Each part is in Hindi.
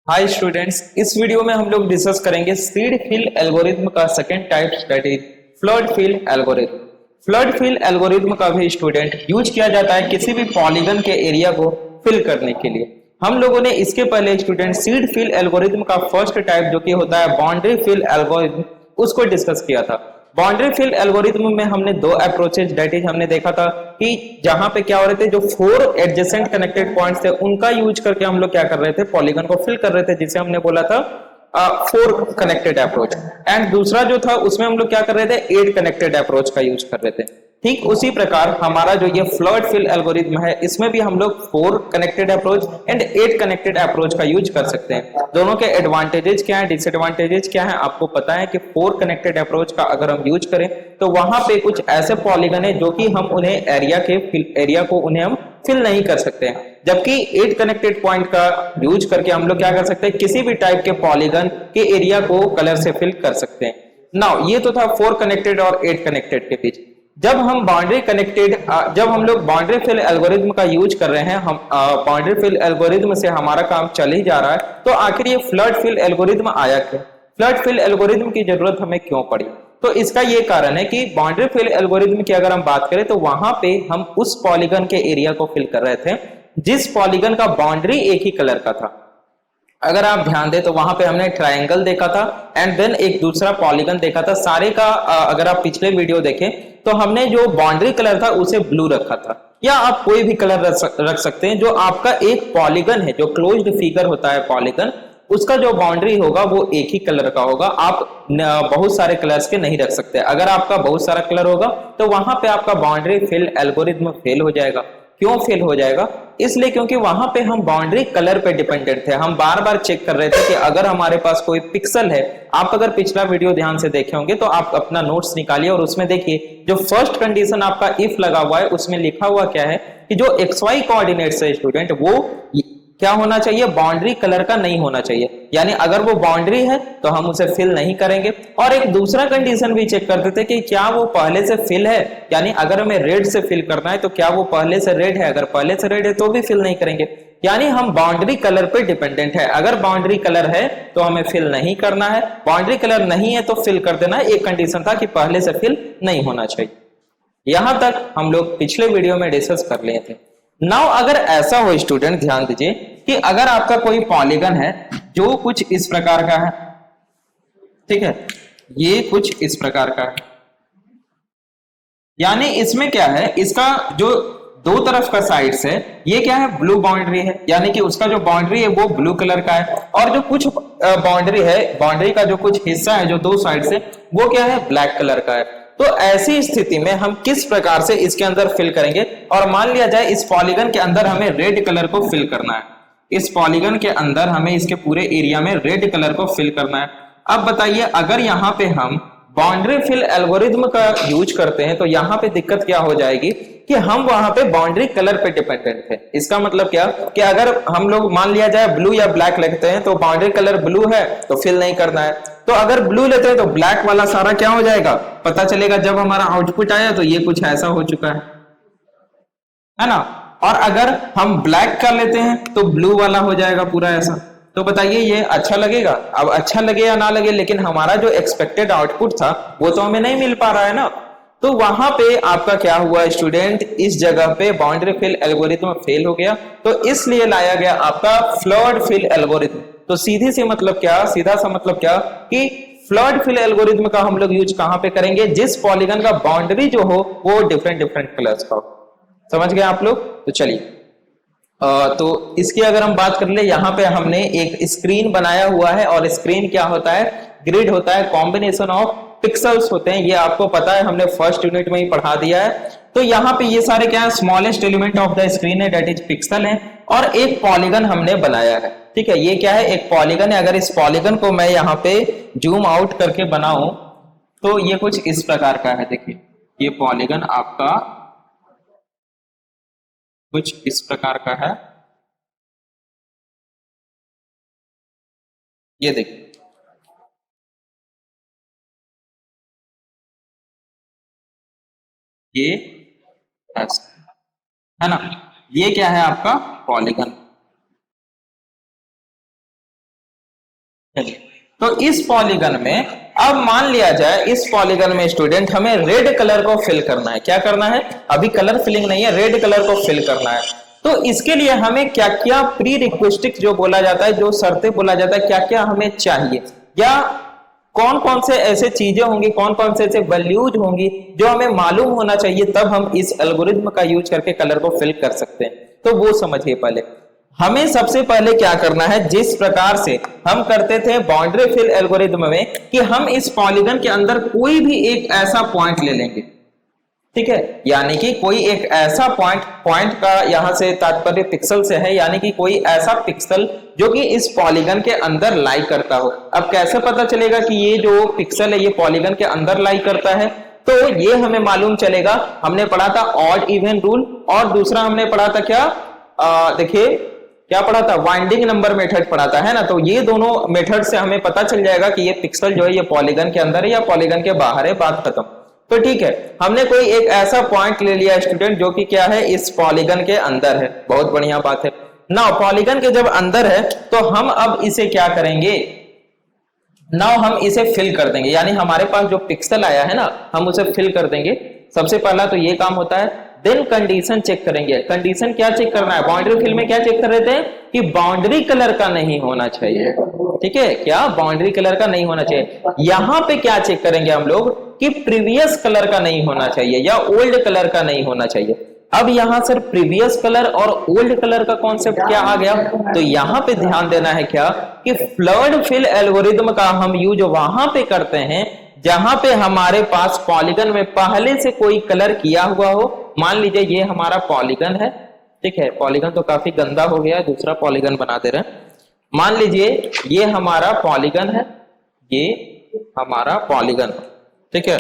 हाय स्टूडेंट्स, इस वीडियो में हम लोग डिस्कस करेंगे सीड फिल एल्गोरिथम का second type that is flood fill algorithm. Flood fill algorithm का भी स्टूडेंट यूज किया जाता है किसी भी पॉलीगन के एरिया को फिल करने के लिए। हम लोगों ने इसके पहले स्टूडेंट सीड फिल एल्गोरिथम का फर्स्ट टाइप जो कि होता है बाउंड्री फिल एल्गोरिथम उसको डिस्कस किया था। बाउंड्री फिल एल्गोरिथम में हमने दो अप्रोचेज दैट इज हमने देखा था कि जहां पे क्या हो रहे थे, जो फोर एडजेसेंट कनेक्टेड पॉइंट्स थे उनका यूज करके हम लोग क्या कर रहे थे, पॉलीगन को फिल कर रहे थे, जिसे हमने बोला था फोर कनेक्टेड अप्रोच। एंड दूसरा जो था उसमें हम लोग क्या कर रहे थे, एट कनेक्टेड अप्रोच का यूज कर रहे थे। ठीक उसी प्रकार हमारा जो ये फ्लड फिल एल्गोरिथम है इसमें भी हम लोग four connected approach and eight connected approach का यूज कर सकते हैं। दोनों के एडवांटेजेस क्या है, डिसएडवांटेजेस क्या है, आपको पता है कि फोर कनेक्टेड अप्रोच का अगर हम यूज करें तो वहां पे कुछ ऐसे पॉलीगन है जो कि हम उन्हें एरिया को उन्हें हम फिल नहीं कर सकते हैं, जबकि एट कनेक्टेड पॉइंट का यूज करके हम लोग क्या कर सकते हैं, किसी भी टाइप के पॉलीगन के एरिया को कलर से फिल कर सकते हैं। नाउ ये तो था फोर कनेक्टेड और एट कनेक्टेड के बीच। जब हम लोग बाउंड्री फिल एल्गोरिथम का यूज कर रहे हैं, हम बाउंड्री फिल एल्गोरिथम से हमारा काम चल ही जा रहा है, तो आखिर ये फ्लड फिल एल्गोरिथम आया क्यों, फ्लड फिल एल्गोरिथम की जरूरत हमें क्यों पड़ी? तो इसका ये कारण है कि बाउंड्री फिल एल्गोरिथम की अगर हम बात करें तो वहां पे हम उस पॉलीगन के एरिया को फिल कर रहे थे जिस पॉलीगन का बाउंड्री एक ही कलर का था। अगर आप ध्यान दें तो वहां पे हमने ट्रायंगल देखा था एंड देन एक दूसरा पॉलीगन देखा था। सारे का अगर आप पिछले वीडियो देखें तो हमने जो बाउंड्री कलर था उसे ब्लू रखा था, या आप कोई भी कलर रख सकते हैं। जो आपका एक पॉलीगन है, जो क्लोज्ड फिगर होता है पॉलीगन, उसका जो बाउंड्री होगा वो एक ही कलर का होगा। आप बहुत सारे कलर्स के नहीं रख सकते। अगर आपका बहुत सारा कलर होगा तो वहां पे आपका बाउंड्री फिल एल्गोरिथम फेल हो जाएगा। क्यों फेल हो जाएगा? इसलिए क्योंकि वहां पे हम बाउंड्री कलर पे डिपेंडेंट थे। हम बार बार चेक कर रहे थे कि अगर हमारे पास कोई पिक्सल है, आप अगर पिछला वीडियो ध्यान से देखे होंगे तो आप अपना नोट्स निकालिए और उसमें देखिए जो फर्स्ट कंडीशन आपका इफ लगा हुआ है उसमें लिखा हुआ क्या है कि जो एक्स वाई कोऑर्डिनेट्स है स्टूडेंट, वो क्या होना चाहिए, बाउंड्री कलर का नहीं होना चाहिए। यानी अगर वो बाउंड्री है तो हम उसे फिल नहीं करेंगे। और एक दूसरा कंडीशन भी चेक करते थे कि क्या वो पहले से फिल है, यानी अगर हमें रेड से फिल करना है तो क्या वो पहले से रेड है, अगर पहले से रेड है तो भी फिल नहीं करेंगे। यानी हम बाउंड्री कलर पे डिपेंडेंट है। अगर बाउंड्री कलर है तो हमें फिल नहीं करना है, बाउंड्री कलर नहीं है तो फिल कर देना है। एक कंडीशन था कि पहले से फिल नहीं होना चाहिए। यहां तक हम लोग पिछले वीडियो में डिस्कस कर लिए थे। नाउ अगर ऐसा हो स्टूडेंट, ध्यान दीजिए कि अगर आपका कोई पॉलीगन है जो कुछ इस प्रकार का है, ठीक है, ये कुछ इस प्रकार का है, यानी इसमें क्या है, इसका जो दो तरफ का साइड्स है ये क्या है, ब्लू बाउंड्री है, यानी कि उसका जो बाउंड्री है वो ब्लू कलर का है। और जो कुछ बाउंड्री है, बाउंड्री का जो कुछ हिस्सा है जो दो साइड से, वो क्या है, ब्लैक कलर का है। तो ऐसी स्थिति में हम किस प्रकार से इसके अंदर फिल करेंगे? और मान लिया जाए इस पॉलीगन के अंदर हमें रेड कलर को फिल करना है। इस पॉलीगन के अंदर हमें इसके पूरे एरिया में रेड कलर को फिल करना है। अब बताइए, अगर यहाँ पे हम बाउंड्री फिल एल्गोरिथम का यूज करते हैं तो यहाँ पे दिक्कत क्या हो जाएगी कि हम वहां पे बाउंड्री कलर पे डिपेंडेंट है। इसका मतलब क्या कि अगर हम लोग मान लिया जाए ब्लू या ब्लैक लेते हैं तो बाउंड्री कलर ब्लू है तो फिल नहीं करना है। तो अगर ब्लू लेते हैं तो ब्लैक वाला सारा क्या हो जाएगा, पता चलेगा जब हमारा आउटपुट आया तो ये कुछ ऐसा हो चुका है ना। और अगर हम ब्लैक का लेते हैं तो ब्लू वाला हो जाएगा पूरा ऐसा। तो बताइए ये अच्छा लगेगा? अब अच्छा लगे या ना लगे, लेकिन हमारा जो एक्सपेक्टेड आउटपुट था वो तो हमें नहीं मिल पा रहा है ना। तो वहां पे आपका क्या हुआ स्टूडेंट, इस जगह पे बाउंड्री फिल एल्गोरिथम फेल हो गया, तो इसलिए लाया गया आपका फ्लड फिल एल्गोरिथम। तो सीधी सी मतलब क्या, सीधा सा मतलब क्या कि फ्लड फिल एल्गोरिथम का हम लोग यूज कहां पे करेंगे, जिस पॉलीगन का बाउंड्री जो हो वो डिफरेंट डिफरेंट कलर्स का हो। समझ गए आप लोग? तो चलिए, तो इसकी अगर हम बात कर ले, यहाँ पे हमने एक स्क्रीन बनाया हुआ है और स्क्रीन क्या होता है, ग्रिड होता है, कॉम्बिनेशन ऑफ पिक्सल्स होते हैं। ये आपको पता है, हमने फर्स्ट यूनिट में ही पढ़ा दिया है। तो यहाँ पे ये सारे क्या है, smallest element of the screen है, दैट इज पिक्सल है। और एक पॉलीगन हमने बनाया है, ठीक है, ये क्या है, एक पॉलीगन है। अगर इस पॉलीगन को मैं यहाँ पे जूम आउट करके बनाऊं तो ये कुछ इस प्रकार का है। देखिए ये पॉलीगन आपका कुछ इस प्रकार का है। ये देखिए, ये ऐसा है ना। ये क्या है आपका पॉलीगन। तो इस पॉलीगन में अब मान लिया जाए इस पॉलीगन में स्टूडेंट हमें रेड कलर को फिल करना है। क्या करना है? अभी कलर फिलिंग नहीं है, रेड कलर को फिल करना है। तो इसके लिए हमें क्या क्या प्री रिक्वेस्टिक जो बोला जाता है, जो शर्तें बोला जाता है, क्या क्या हमें चाहिए, या कौन कौन से ऐसे चीजें होंगी, कौन कौन से ऐसे वैल्यूज होंगी जो हमें मालूम होना चाहिए, तब हम इस एल्गोरिथम का यूज करके कलर को फिल कर सकते हैं। तो वो समझिए पहले हमें सबसे पहले क्या करना है, जिस प्रकार से हम करते थे बाउंड्री फिल एल्गोरिथम में कि हम इस पॉलीगन के अंदर कोई भी एक ऐसा पॉइंट ले लेंगे, ठीक है, यानी कि कोई एक ऐसा पॉइंट का यहां से तात्पर्य पिक्सल से है, यानी कि कोई ऐसा पिक्सल जो कि इस पॉलीगन के अंदर लाई करता हो। अब कैसे पता चलेगा कि ये जो पिक्सल है ये पॉलीगन के अंदर लाई करता है? तो ये हमें मालूम चलेगा, हमने पढ़ा था ऑड इवन रूल, और दूसरा हमने पढ़ा था क्या, देखिए क्या पढ़ा था, वाइंडिंग नंबर मेथड पढ़ा था, है ना। तो ये दोनों मेथड से हमें पता चल जाएगा कि ये पिक्सल जो है ये पॉलीगन के अंदर है या पॉलीगन के बाहर है, बात खत्म। तो ठीक है, हमने कोई एक ऐसा पॉइंट ले लिया स्टूडेंट जो कि क्या है, इस पॉलीगन के अंदर है। बहुत बढ़िया बात है ना। पॉलीगन के जब अंदर है तो हम अब इसे क्या करेंगे, नाउ हम इसे फिल कर देंगे, यानी हमारे पास जो पिक्सल आया है ना हम उसे फिल कर देंगे। सबसे पहला तो ये काम होता है। देन कंडीशन चेक करेंगे। कंडीशन क्या चेक करना है, बाउंड्री फिल में क्या चेक कर रहे थे कि बाउंड्री कलर का नहीं होना चाहिए, ठीक है, क्या बाउंड्री कलर का नहीं होना चाहिए। यहां पे क्या चेक करेंगे हम लोग कि प्रीवियस कलर का नहीं होना चाहिए या ओल्ड कलर का नहीं होना चाहिए। अब यहां सर प्रीवियस कलर और ओल्ड कलर का कॉन्सेप्ट क्या आ गया, तो यहां पे ध्यान देना है क्या कि फ्लड फिल एल्गोरिथम का हम यूज वहां पे करते हैं जहां पे हमारे पास पॉलीगन में पहले से कोई कलर किया हुआ हो। मान लीजिए ये हमारा पॉलीगन है, ठीक है, पॉलीगन तो काफी गंदा हो गया है, दूसरा पॉलीगन बना दे रहे हैं। मान लीजिए ये हमारा पॉलीगन है, ये हमारा पॉलीगन, ठीक है,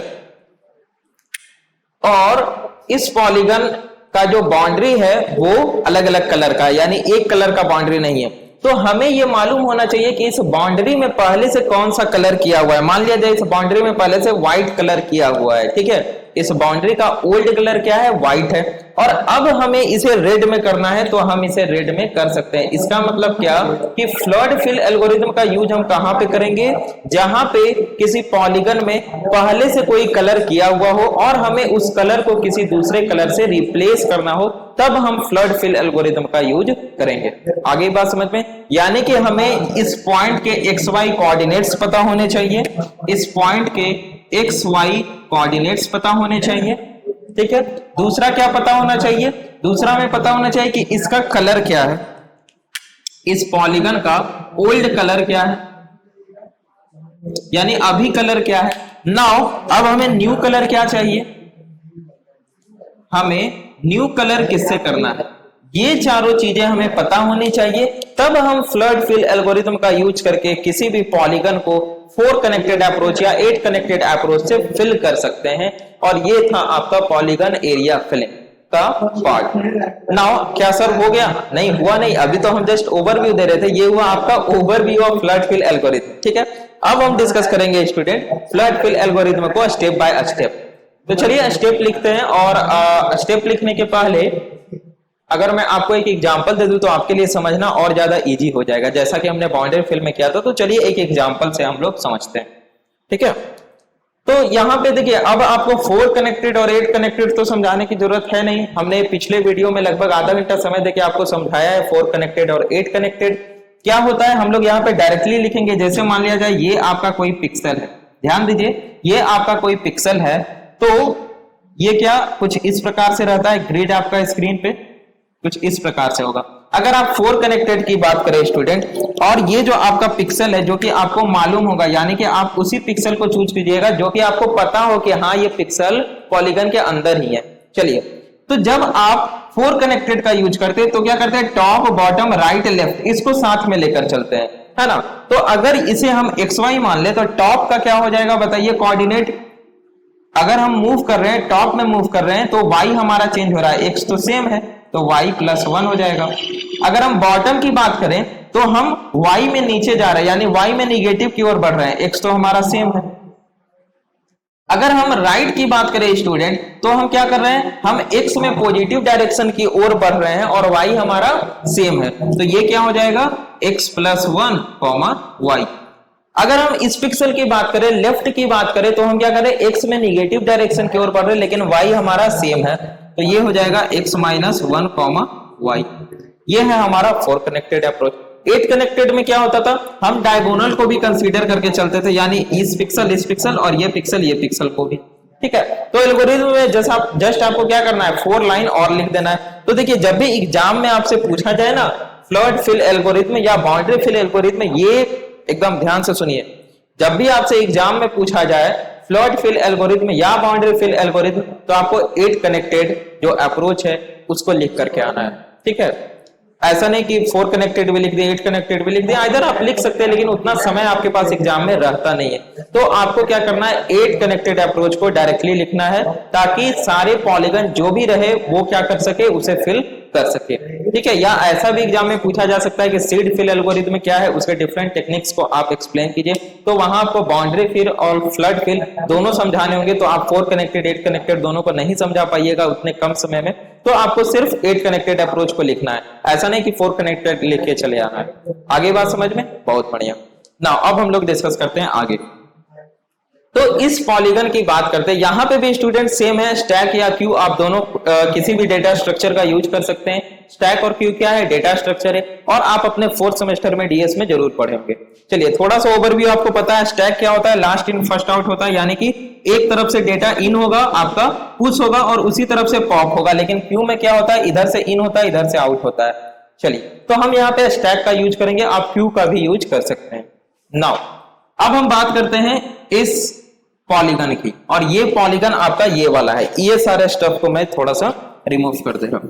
और इस पॉलीगन का जो बाउंड्री है वो अलग अलग कलर का है, यानी एक कलर का बाउंड्री नहीं है। तो हमें ये मालूम होना चाहिए कि इस बाउंड्री में पहले से कौन सा कलर किया हुआ है। मान लिया जाए इस बाउंड्री में पहले से व्हाइट कलर किया हुआ है, ठीक है, इस बाउंड्री का ओल्ड कलर क्या है, व्हाइट है, और अब हमें इसे रेड में करना है तो हम इसे रेड में कर सकते हैं। इसका मतलब क्या कि फ्लड फिल एल्गोरिथम का यूज हम कहां पे करेंगे, जहां पे किसी पॉलीगन में पहले से कोई कलर किया हुआ हो और हमें उस कलर को किसी दूसरे कलर से रिप्लेस करना हो, तब हम फ्लड फिल एल्गोरिथम का यूज करेंगे। आगे बात समझ में, यानी कि हमें इस पॉइंट के एक्स वाई कोऑर्डिनेट्स पता होने चाहिए, इस पॉइंट के एक्स वाई कोऑर्डिनेट्स पता होने चाहिए, ठीक है। दूसरा क्या पता होना चाहिए, दूसरा हमें पता होना चाहिए कि इसका कलर क्या है, इस पॉलीगन का ओल्ड कलर क्या है, यानी अभी कलर क्या है। नाउ अब हमें न्यू कलर क्या चाहिए, हमें न्यू कलर किससे करना है, ये चारों चीजें हमें पता होनी चाहिए, तब हम फ्लड फिल एल्गोरिथम का यूज करके किसी भी पॉलीगन को 4 कनेक्टेड अप्रोच या 8 कनेक्टेड अप्रोच से फिल कर सकते हैं। और ये था आपका पॉलीगन एरिया फिलिंग का पार्ट। नाउ क्या सर हो गया, नहीं हुआ नहीं, अभी तो हम जस्ट ओवरव्यू दे रहे थे, ये हुआ आपका overview of flood fill algorithm, ठीक है। अब हम डिस्कस करेंगे स्टूडेंट फ्लड फिल एल्गोरिथम को स्टेप बाय स्टेप। तो चलिए स्टेप लिखते हैं, और स्टेप लिखने के पहले अगर मैं आपको एक एग्जांपल दे दूं तो आपके लिए समझना और ज्यादा इजी हो जाएगा, जैसा कि हमने बाउंड्री फिल में किया था। तो चलिए एक एग्जांपल से हम लोग समझते हैं, ठीक है। तो यहाँ पे देखिए, अब आपको 4 कनेक्टेड और 8 कनेक्टेड तो समझाने की जरूरत है नहीं, हमने पिछले वीडियो में लगभग आधा घंटा समय देके आपको समझाया है 4 कनेक्टेड और 8 कनेक्टेड क्या होता है। हम लोग यहाँ पे डायरेक्टली लिखेंगे, जैसे मान लिया जाए ये आपका कोई पिक्सल है, ध्यान दीजिए ये आपका कोई पिक्सल है, तो ये क्या कुछ इस प्रकार से रहता है, ग्रिड आपका स्क्रीन पे कुछ इस प्रकार से होगा। अगर आप 4 कनेक्टेड की बात करें स्टूडेंट, और ये जो आपका पिक्सल है जो कि आपको मालूम होगा, यानी कि आप उसी पिक्सल को चूज कीजिएगा जो कि आपको पता हो कि हाँ ये पिक्सल पॉलीगन के अंदर ही है। चलिए, तो जब आप 4 कनेक्टेड का यूज करते हैं तो क्या करते हैं, टॉप बॉटम राइट लेफ्ट इसको साथ में लेकर चलते हैं, है ना। तो अगर इसे हम एक्स वाई मान ले तो टॉप का क्या हो जाएगा बताइए, कोऑर्डिनेट अगर हम मूव कर रहे हैं, टॉप में मूव कर रहे हैं, तो वाई हमारा चेंज हो रहा है, एक्स तो सेम है तो y +1 हो जाएगा। अगर हम बॉटम की बात करें तो हम y में नीचे जा रहे हैं, यानी y में निगेटिव की ओर बढ़ रहे हैं, x तो हमारा सेम है। अगर हम राइट की बात करें स्टूडेंट तो हम क्या कर रहे हैं, हम x में पॉजिटिव डायरेक्शन की ओर बढ़ रहे हैं और y हमारा सेम है, तो ये क्या हो जाएगा x +1, y। अगर हम इस पिक्सल की बात करें, लेफ्ट की बात करें, तो हम क्या करें, एक्स में निगेटिव डायरेक्शन की ओर बढ़ रहे हैं, लेकिन वाई हमारा सेम है, तो ये हो जाएगा x माइनस 1 कॉमा वाई। ये है हमारा 4 कनेक्टेड अप्रोच। 8 कनेक्टेड में क्या होता था, हम डायगोनल को भी कंसीडर करके चलते थे, यानी इस पिक्सल और ये पिक्सल को भी। ठीक है, तो एल्गोरिथम में जस्ट आपको क्या करना है, 4 लाइन और लिख देना है। तो देखिए, जब भी एग्जाम में आपसे पूछा जाए ना फ्लड फिल एल्गोरिथम या बाउंड्री फिल एल्गोरिथम, ये एकदम ध्यान से सुनिए, जब भी आपसे एग्जाम में पूछा जाए फ्लड फिल एल्गोरिथम या बाउंड्री फिल एल्गोरिथम, तो आपको 8 कनेक्टेड जो अप्रोच है उसको लिख करके आना है। ठीक है, ऐसा नहीं कि 4 कनेक्टेड भी लिख दिए, 8 कनेक्टेड भी लिख दिए, इधर आप लिख सकते हैं, लेकिन उतना समय आपके पास एग्जाम में रहता नहीं है। तो आपको क्या करना है, 8 कनेक्टेड अप्रोच को डायरेक्टली लिखना है, ताकि सारे पॉलीगन जो भी रहे वो क्या कर सके, उसे फिल कर सके। ठीक है, या ऐसा भी एग्जाम में पूछा जा सकता है कि सीड फिल एल्गोरिथम क्या है, उसके डिफरेंट टेक्निक्स को आप एक्सप्लेन कीजिए, तो वहां आपको बाउंड्री फिल और फ्लड फिल दोनों समझाने होंगे। तो आप 4 कनेक्टेड 8 कनेक्टेड दोनों को नहीं समझा पाइएगा उतने कम समय में, तो आपको सिर्फ 8 कनेक्टेड अप्रोच को लिखना है, ऐसा नहीं कि 4 कनेक्टेड लिख के चले आना है। आगे बात समझ में, बहुत बढ़िया। नाउ अब हम लोग डिस्कस करते हैं आगे। तो इस पॉलीगन की बात करते हैं, यहां पे भी स्टूडेंट सेम है, स्टैक या क्यू, आप दोनों किसी भी डेटा स्ट्रक्चर का यूज कर सकते हैं। स्टैक और क्यू क्या है, डेटा स्ट्रक्चर है, और आप अपने 4th सेमेस्टर में डीएस में जरूर पढ़े होंगे। चलिए थोड़ा सा ओवरव्यू आपको पता है, स्टैक क्या होता है, लास्ट इन फर्स्ट आउट होता है, यानी कि एक तरफ से डेटा इन होगा, आपका पुश होगा और उसी तरफ से पॉप होगा। लेकिन क्यू में क्या होता है, इधर से इन होता है, इधर से आउट होता है। चलिए, तो हम यहाँ पे स्टैक का यूज करेंगे, आप क्यू का भी यूज कर सकते हैं। नाउ अब हम बात करते हैं इस पॉलीगन की, और ये पॉलीगन आपका ये वाला है। ये सारे स्टफ को मैं थोड़ा सा रिमूव कर दे रहा हूं।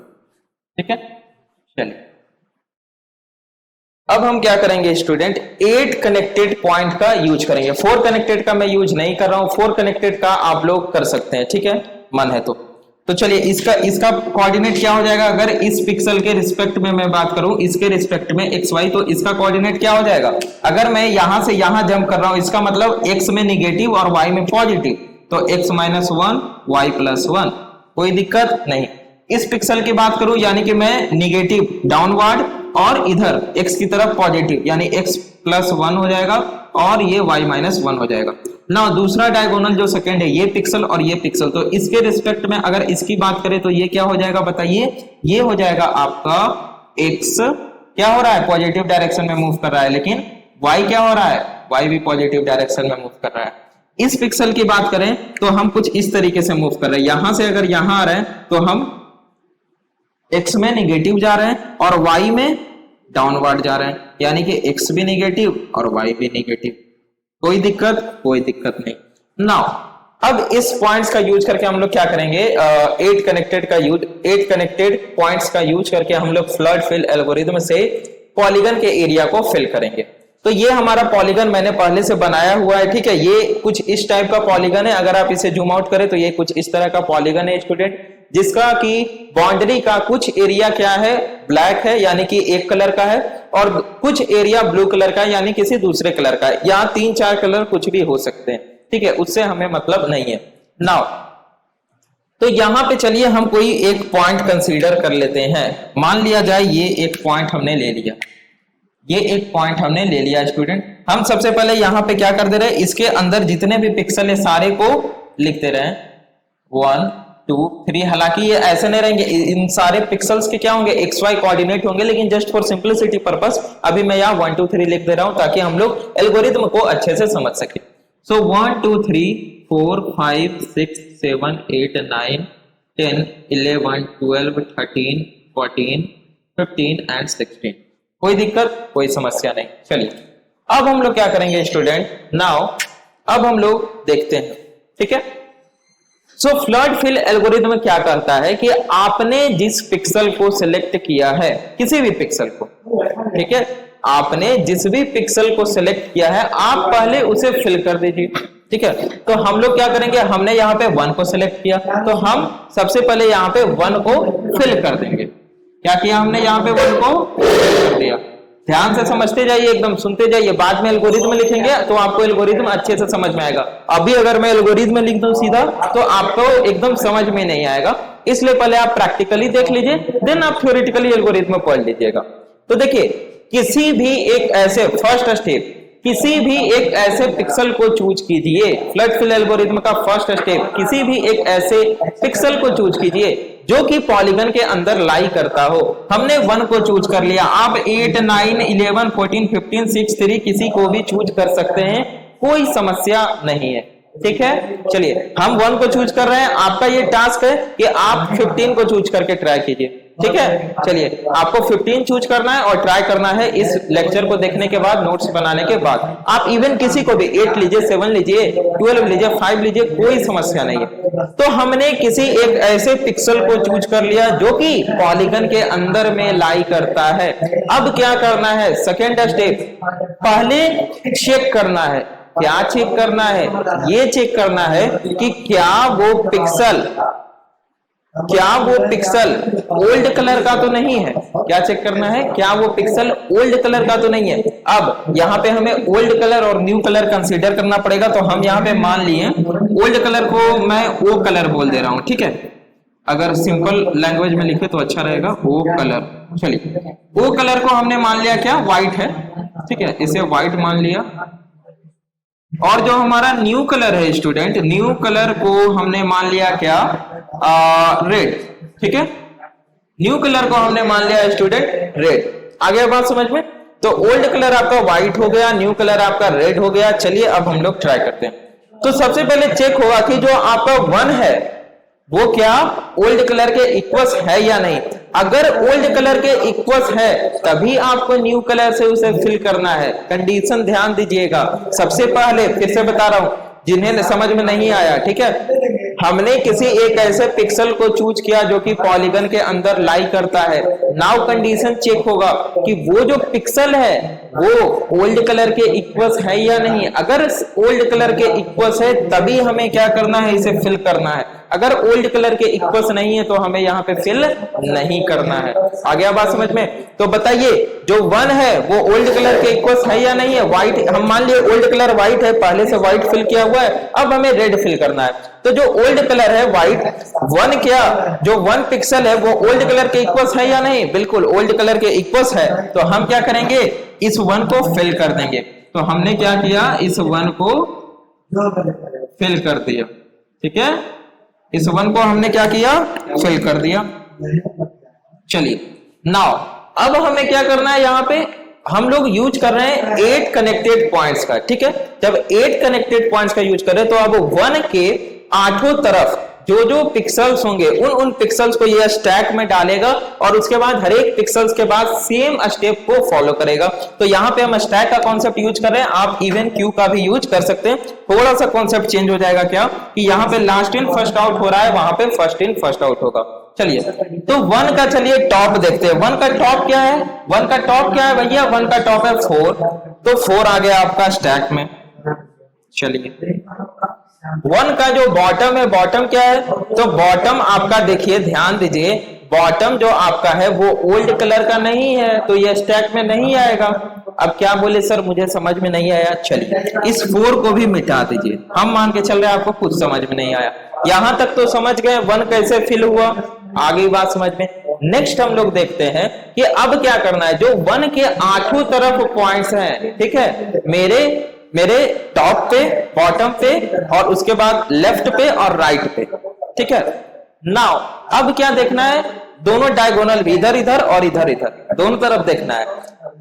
ठीक है, चलिए अब हम क्या करेंगे स्टूडेंट, 8 कनेक्टेड पॉइंट का यूज करेंगे। 4 कनेक्टेड का मैं यूज नहीं कर रहा हूं, 4 कनेक्टेड का आप लोग कर सकते हैं। ठीक है, मन है तो चलिए इसका कोऑर्डिनेट क्या हो जाएगा, अगर इस पिक्सल के रिस्पेक्ट में मैं बात करूं, इसके रिस्पेक्ट में एक्स वाई, तो इसका कोऑर्डिनेट क्या हो जाएगा, अगर मैं यहां से यहां जंप कर रहा हूं, इसका मतलब एक्स में निगेटिव और वाई में पॉजिटिव, तो एक्स माइनस 1 वाई प्लस 1, कोई दिक्कत नहीं। इस पिक्सल की बात करूं, यानी कि मैं निगेटिव डाउनवर्ड और इधर एक्स की तरफ पॉजिटिव, यानी एक्स प्लस 1 हो जाएगा और ये वाई माइनस 1 हो जाएगा। ना दूसरा डायगोनल जो सेकंड है, ये पिक्सल और ये पिक्सल, तो इसके रिस्पेक्ट में अगर इसकी बात करें तो ये क्या हो जाएगा बताइए, ये हो जाएगा आपका x क्या हो रहा है, पॉजिटिव डायरेक्शन में मूव कर रहा है, लेकिन y क्या हो रहा है, y भी पॉजिटिव डायरेक्शन में मूव कर रहा है। इस पिक्सल की बात करें तो हम कुछ इस तरीके से मूव कर रहे हैं, यहां से अगर यहां आ रहे हैं तो हम x में निगेटिव जा रहे हैं और y में डाउनवर्ड जा रहे हैं, यानी कि x भी निगेटिव और y भी निगेटिव, कोई दिक्कत नहीं। नाउ अब इस पॉइंट्स का यूज करके हम लोग क्या करेंगे, 8 कनेक्टेड पॉइंट्स का यूज करके हम लोग फ्लड फिल एल्गोरिथम से पॉलीगन के एरिया को फिल करेंगे। तो ये हमारा पॉलीगन मैंने पहले से बनाया हुआ है। ठीक है, ये कुछ इस टाइप का पॉलीगन है, अगर आप इसे जूम आउट करें तो ये कुछ इस तरह का पॉलीगन है स्टूडेंट, जिसका कि बाउंड्री का कुछ एरिया क्या है, ब्लैक है, यानी कि एक कलर का है, और कुछ एरिया ब्लू कलर का है, यानी किसी दूसरे कलर का है। यहाँ 3-4 कलर कुछ भी हो सकते हैं। ठीक है, उससे हमें मतलब नहीं है। नाउ तो यहां पे चलिए हम कोई एक पॉइंट कंसीडर कर लेते हैं। मान लिया जाए ये एक पॉइंट हमने ले लिया, ये एक पॉइंट हमने ले लिया स्टूडेंट। हम सबसे पहले यहाँ पे क्या कर दे रहे हैं, इसके अंदर जितने भी पिक्सल है सारे को लिखते रहे 1 2 3। हालांकि ये ऐसे नहीं रहेंगे, इन सारे पिक्सल्स के क्या होंगे, एक्स वाई कोऑर्डिनेट होंगे, लेकिन जस्ट फॉर सिंपलिसिटी पर्पस अभी मैं यहाँ 1 2 3 लिख दे रहा हूं, ताकि हम लोग एल्गोरिथम को अच्छे से समझ सके। सो 1 2 3 4 5 6 7 8 9 10 11 12 13 14 15 एंड 16। कोई दिक्कत, कोई समस्या नहीं। चलिए अब हम लोग क्या करेंगे स्टूडेंट, नाउ अब हम लोग देखते हैं। ठीक है, सो फ्लड फिल एल्गोरिथम क्या करता है कि आपने जिस पिक्सल को सिलेक्ट किया है, किसी भी पिक्सल को, ठीक है, आपने जिस भी पिक्सल को सिलेक्ट किया है आप पहले उसे फिल कर दीजिए। ठीक है, तो हम लोग क्या करेंगे, हमने यहाँ पे 1 को सिलेक्ट किया, तो हम सबसे पहले यहाँ पे 1 को फिल कर देंगे। क्या किया हमने, यहाँ पे 1 को फिल कर दिया। ध्यान से समझते जाइए, एकदम सुनते जाइए, बाद में एल्गोरिथम लिखेंगे तो आपको एल्गोरिथम अच्छे से समझ में आएगा। अभी अगर मैं एल्गोरिथम लिख दूं सीधा तो आपको एकदम समझ में नहीं आएगा, इसलिए पहले आप प्रैक्टिकली देख लीजिए, देन आप थ्योरेटिकली एल्गोरिथम पढ़ लीजिएगा। तो देखिए, किसी भी एक ऐसे फर्स्ट स्टेप, किसी भी एक ऐसे पिक्सल को चूज कीजिए, फ्लड फिल एल्गोरिथम का फर्स्ट स्टेप, किसी भी एक ऐसे पिक्सल को चूज कीजिए जो कि पॉलीगन के अंदर लाई करता हो। हमने 1 को चूज कर लिया, आप 8, 9, 11, 14, 15, 6, 3 किसी को भी चूज कर सकते हैं, कोई समस्या नहीं है। ठीक है, चलिए हम 1 को चूज कर रहे हैं, आपका ये टास्क है कि आप 15 को चूज करके ट्राई कीजिए। ठीक है, चलिए आपको 15 चूज करना है और ट्राई करना है इस लेक्चर को देखने के बाद, नोट्स बनाने के बाद। आप इवन किसी को भी 8 लीजिए, 7 लीजिए, 12 लीजिए, 5 लीजिए, कोई समस्या नहीं है। तो हमने किसी एक ऐसे पिक्सल को चूज कर लिया जो कि पॉलीगन के अंदर में लाई करता है। अब क्या करना है, सेकेंड स्टेप, पहले चेक करना है। क्या चेक करना है, ये चेक करना है कि क्या वो पिक्सल ओल्ड कलर का तो नहीं है। क्या चेक करना है, क्या वो पिक्सल ओल्ड कलर का तो नहीं है। अब यहाँ पे हमें ओल्ड कलर और न्यू कलर कंसीडर करना पड़ेगा, तो हम यहाँ पे मान लिए ओल्ड कलर को मैं ओ कलर बोल दे रहा हूं। ठीक है, अगर सिंपल लैंग्वेज में लिखे तो अच्छा रहेगा, ओ कलर। चलिए ओ कलर को हमने मान लिया क्या, व्हाइट है। ठीक है, इसे व्हाइट मान लिया। और जो हमारा न्यू कलर है स्टूडेंट, न्यू कलर को हमने मान लिया क्या, रेड। ठीक है, न्यू कलर को हमने मान लिया स्टूडेंट रेड। आ गया बात समझ में? तो ओल्ड कलर आपका व्हाइट हो गया, न्यू कलर आपका रेड हो गया। चलिए अब हम लोग ट्राई करते हैं। तो सबसे पहले चेक होगा कि जो आपका 1 है वो क्या ओल्ड कलर के इक्वल्स है या नहीं। अगर ओल्ड कलर के इक्वल्स है तभी आपको न्यू कलर से उसे फिल करना है। कंडीशन ध्यान दीजिएगा। सबसे पहले फिर से बता रहा हूं जिन्हें समझ में नहीं आया, ठीक है, हमने किसी एक ऐसे पिक्सल को चूज किया जो कि पॉलीगन के अंदर लाई करता है। नाउ कंडीशन चेक होगा कि वो जो पिक्सल है वो ओल्ड कलर के इक्वल्स है या नहीं। अगर ओल्ड कलर के इक्वल्स है तभी हमें क्या करना है, इसे फिल करना है। अगर ओल्ड कलर के इक्वल्स नहीं है तो हमें यहाँ पे फिल नहीं करना है। आ गया बात समझ में? तो बताइए जो 1 है वो ओल्ड कलर के इक्वल्स है या नहीं है। व्हाइट, हम मान लिए ओल्ड कलर व्हाइट है, पहले से व्हाइट फिल किया हुआ है, अब हमें रेड फिल करना है। तो जो ओल्ड कलर है व्हाइट 1, क्या जो 1 पिक्सल है वो ओल्ड कलर के इक्वल्स है या नहीं? बिल्कुल ओल्ड कलर के इक्वल्स है। तो हम क्या करेंगे, इस 1 को फिल कर देंगे। तो हमने क्या किया, इस 1 को फिल कर दिया। ठीक है, इस 1 को हमने क्या किया, फिल कर दिया। चलिए नाउ अब हमें क्या करना है, यहाँ पे हम लोग यूज कर रहे हैं 8 कनेक्टेड पॉइंट्स का। ठीक है, जब 8 कनेक्टेड पॉइंट्स का यूज कर रहे हैं तो अब 1 के 8 तरफ जो जो पिक्सल्स होंगे उन पिक्सल्स को ये स्टैक में डालेगा और उसके बाद हर एक पिक्सल्स के बाद सेम स्टेप को फॉलो करेगा। तो यहाँ पे हम स्टैक का कॉन्सेप्ट यूज कर रहे हैं, आप इवन क्यू का भी यूज कर सकते हैं। थोड़ा सा कॉन्सेप्ट चेंज हो जाएगा, क्या कि यहाँ पे लास्ट इन फर्स्ट आउट हो रहा है, वहां पे फर्स्ट इन फर्स्ट आउट होगा। चलिए तो 1 का चलिए टॉप देखते हैं। 1 का टॉप क्या है, 1 का टॉप क्या है भैया, 1 का टॉप है 4। तो 4 आ गया आपका स्टैक में। चलिए 1 का जो बॉटम है, बॉटम क्या है, तो बॉटम आपका देखिए, ध्यान दीजिए, बॉटम जो आपका है वो ओल्ड कलर का नहीं है तो ये स्टैक में नहीं आएगा। अब क्या बोले सर, मुझे समझ में नहीं आया। चलिए इस 4 को भी मिटा दीजिए, हम मान के चल रहे हैं आपको कुछ समझ में नहीं आया। यहां तक तो समझ गए 1 कैसे फिल हुआ, आ गई बात समझ में। नेक्स्ट हम लोग देखते हैं कि अब क्या करना है। जो 1 के 8 तरफ पॉइंट्स हैं, ठीक है, मेरे टॉप पे, बॉटम पे और उसके बाद लेफ्ट पे और राइट पे। ठीक है, नाउ अब क्या देखना है, दोनों डायगोनल भी, इधर इधर और इधर इधर, दोनों तरफ देखना है।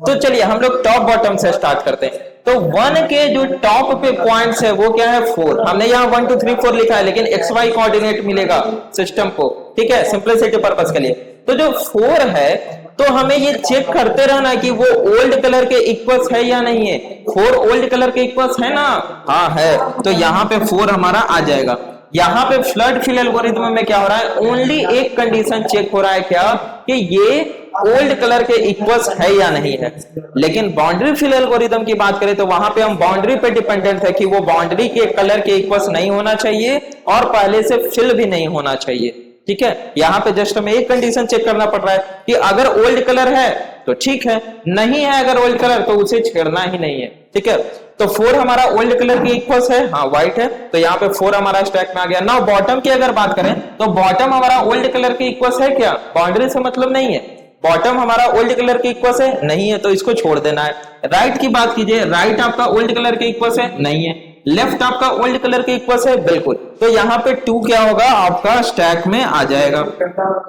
तो चलिए हम लोग टॉप बॉटम से स्टार्ट करते हैं। तो 1 के जो टॉप पे पॉइंट्स है वो क्या है, 4। हमने यहाँ 1 2 3 4 लिखा है, लेकिन XY कोऑर्डिनेट मिलेगा सिस्टम को। ठीक है, सिंपलिसिटी पर्पस के लिए। तो जो 4 है तो हमें ये चेक करते रहना है कि वो ओल्ड कलर के इक्वल्स है या नहीं है। 4 ओल्ड कलर के इक्वल्स है ना, हाँ है, तो यहाँ पे 4 हमारा आ जाएगा। यहाँ पे फ्लड फिल एल्गोरिथम में क्या हो रहा है, ओनली एक कंडीशन चेक हो रहा है, क्या कि ये ओल्ड कलर के इक्वल्स है या नहीं है। लेकिन बाउंड्री फिल एल्गोरिथम की बात करें तो वहां पे हम बाउंड्री पे डिपेंडेंट है कि वो बाउंड्री के कलर के इक्वल्स नहीं होना चाहिए और पहले से फिल भी नहीं होना चाहिए। ठीक है, यहाँ पे जस्ट हमें एक कंडीशन चेक करना पड़ रहा है कि अगर ओल्ड कलर है तो ठीक है, नहीं है अगर ओल्ड कलर तो उसे छेड़ना ही नहीं है। ठीक है, तो 4 हमारा ओल्ड कलर की इक्वल्स है, हाँ व्हाइट है, तो यहाँ पे 4 हमारा स्टैक में आ गया। नाउ बॉटम की अगर बात करें तो बॉटम हमारा ओल्ड कलर की इक्वल्स है क्या, बाउंड्री से मतलब नहीं है। बॉटम हमारा ओल्ड कलर के इक्वल है, नहीं है, तो इसको छोड़ देना है। राइट की बात कीजिए, राइट आपका ओल्ड कलर के इक्वल है, नहीं है। लेफ्ट आपका ओल्ड कलर के इक्वल है, बिल्कुल, तो यहाँ पे 2 क्या होगा आपका स्टैक में आ जाएगा।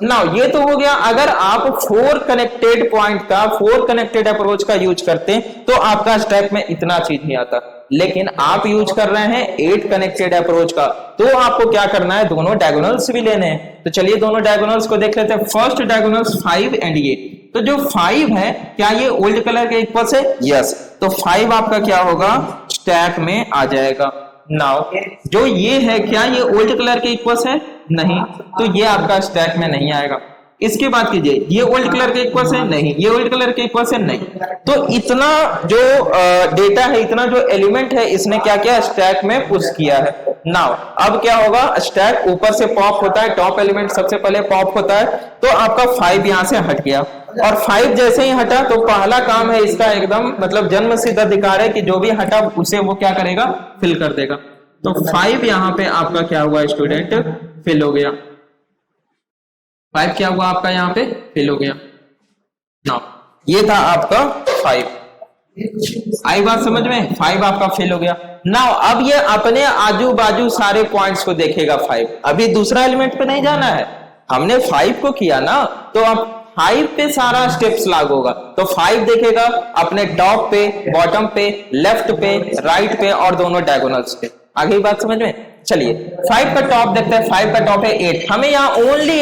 नाउ ये तो हो गया अगर आप 4 कनेक्टेड पॉइंट का 4 कनेक्टेड अप्रोच का यूज करते तो आपका स्टैक में इतना चीज नहीं आता, लेकिन आप यूज कर रहे हैं 8 कनेक्टेड अप्रोच का, तो आपको क्या करना है, दोनों डायगोनल्स भी लेने हैं। तो चलिए दोनों डायगोनल्स को देख लेते हैं। फर्स्ट डायगोनल्स 5 एंड 8, तो जो 5 है क्या ये ओल्ड कलर के इक्वल है, यस, तो 5 आपका क्या होगा स्टैक में आ जाएगा। नाउ जो ये है क्या ये ओल्ड कलर के इक्वल है, नहीं, तो ये आपका स्टैक में नहीं आएगा। इसके बाद कीजिए, ये ओल्ड कलर के इक्वल है, नहीं, ये ओल्ड कलर के इक्वल है, नहीं, तो इतना जो डेटा है, इतना जो एलिमेंट है, इसने क्या किया स्टैक में पुश किया है। नाउ अब क्या होगा, स्टैक ऊपर से पॉप होता है, टॉप एलिमेंट सबसे पहले पॉप होता है, तो आपका 5 यहां से हट गया, और 5 जैसे ही हटा तो पहला काम है इसका एकदम मतलब जन्म सिद्ध अधिकार है कि जो भी हटा उसे वो क्या करेगा, फिल कर देगा। तो 5 यहाँ पे आपका क्या हुआ स्टूडेंट, फिल हो गया। 5 क्या हुआ आपका यहाँ पे फिल हो गया। नाउ ये था आपका 5, आई बात समझ में, 5 आपका फिल हो गया। नाउ अब ये अपने आजू बाजू सारे पॉइंट्स को देखेगा 5, अभी दूसरा एलिमेंट पे नहीं जाना है, हमने 5 को किया ना, तो अब 5 पे सारा स्टेप्स लागू होगा, तो 5 देखेगा अपने टॉप पे, बॉटम पे, लेफ्ट पे, राइट पे और दोनों डायगोनल्स पे। आगे बात समझ में, चलिए 5 का टॉप देखते हैं। 5 का टॉप है 8, हमें यहाँ ओनली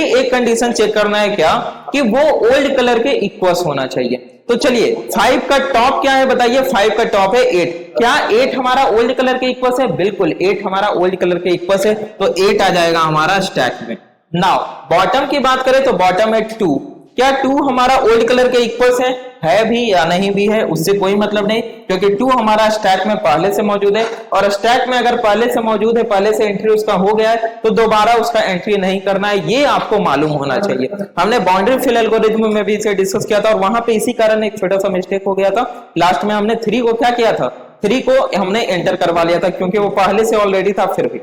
एक कंडीशन चेक करना है क्या, कि वो ओल्ड कलर के इक्वल्स होना चाहिए। तो चलिए 5 का टॉप क्या है बताइए, 5 का टॉप है 8, क्या 8 हमारा ओल्ड कलर के इक्वल्स है, बिल्कुल 8 हमारा ओल्ड कलर के इक्वल्स है, तो 8 आ जाएगा हमारा स्टैक में। नाउ बॉटम की बात करें तो बॉटम है 2, क्या 2 हमारा ओल्ड कलर के इक्वल्स है भी या नहीं भी है, उससे कोई मतलब नहीं, क्योंकि 2 हमारा स्टैक में पहले से मौजूद है, और स्टैक में अगर पहले से मौजूद है, पहले से एंट्री उसका हो गया है, तो दोबारा उसका एंट्री नहीं करना है, ये आपको मालूम होना चाहिए। हमने बाउंड्री फिल एल्गोरिथम में भी इसे डिस्कस किया था, और वहां पे इसी कारण एक छोटा सा मिस्टेक हो गया था। लास्ट में हमने 3 को क्या किया था, 3 को हमने एंटर करवा लिया था, क्योंकि वो पहले से ऑलरेडी था फिर भी,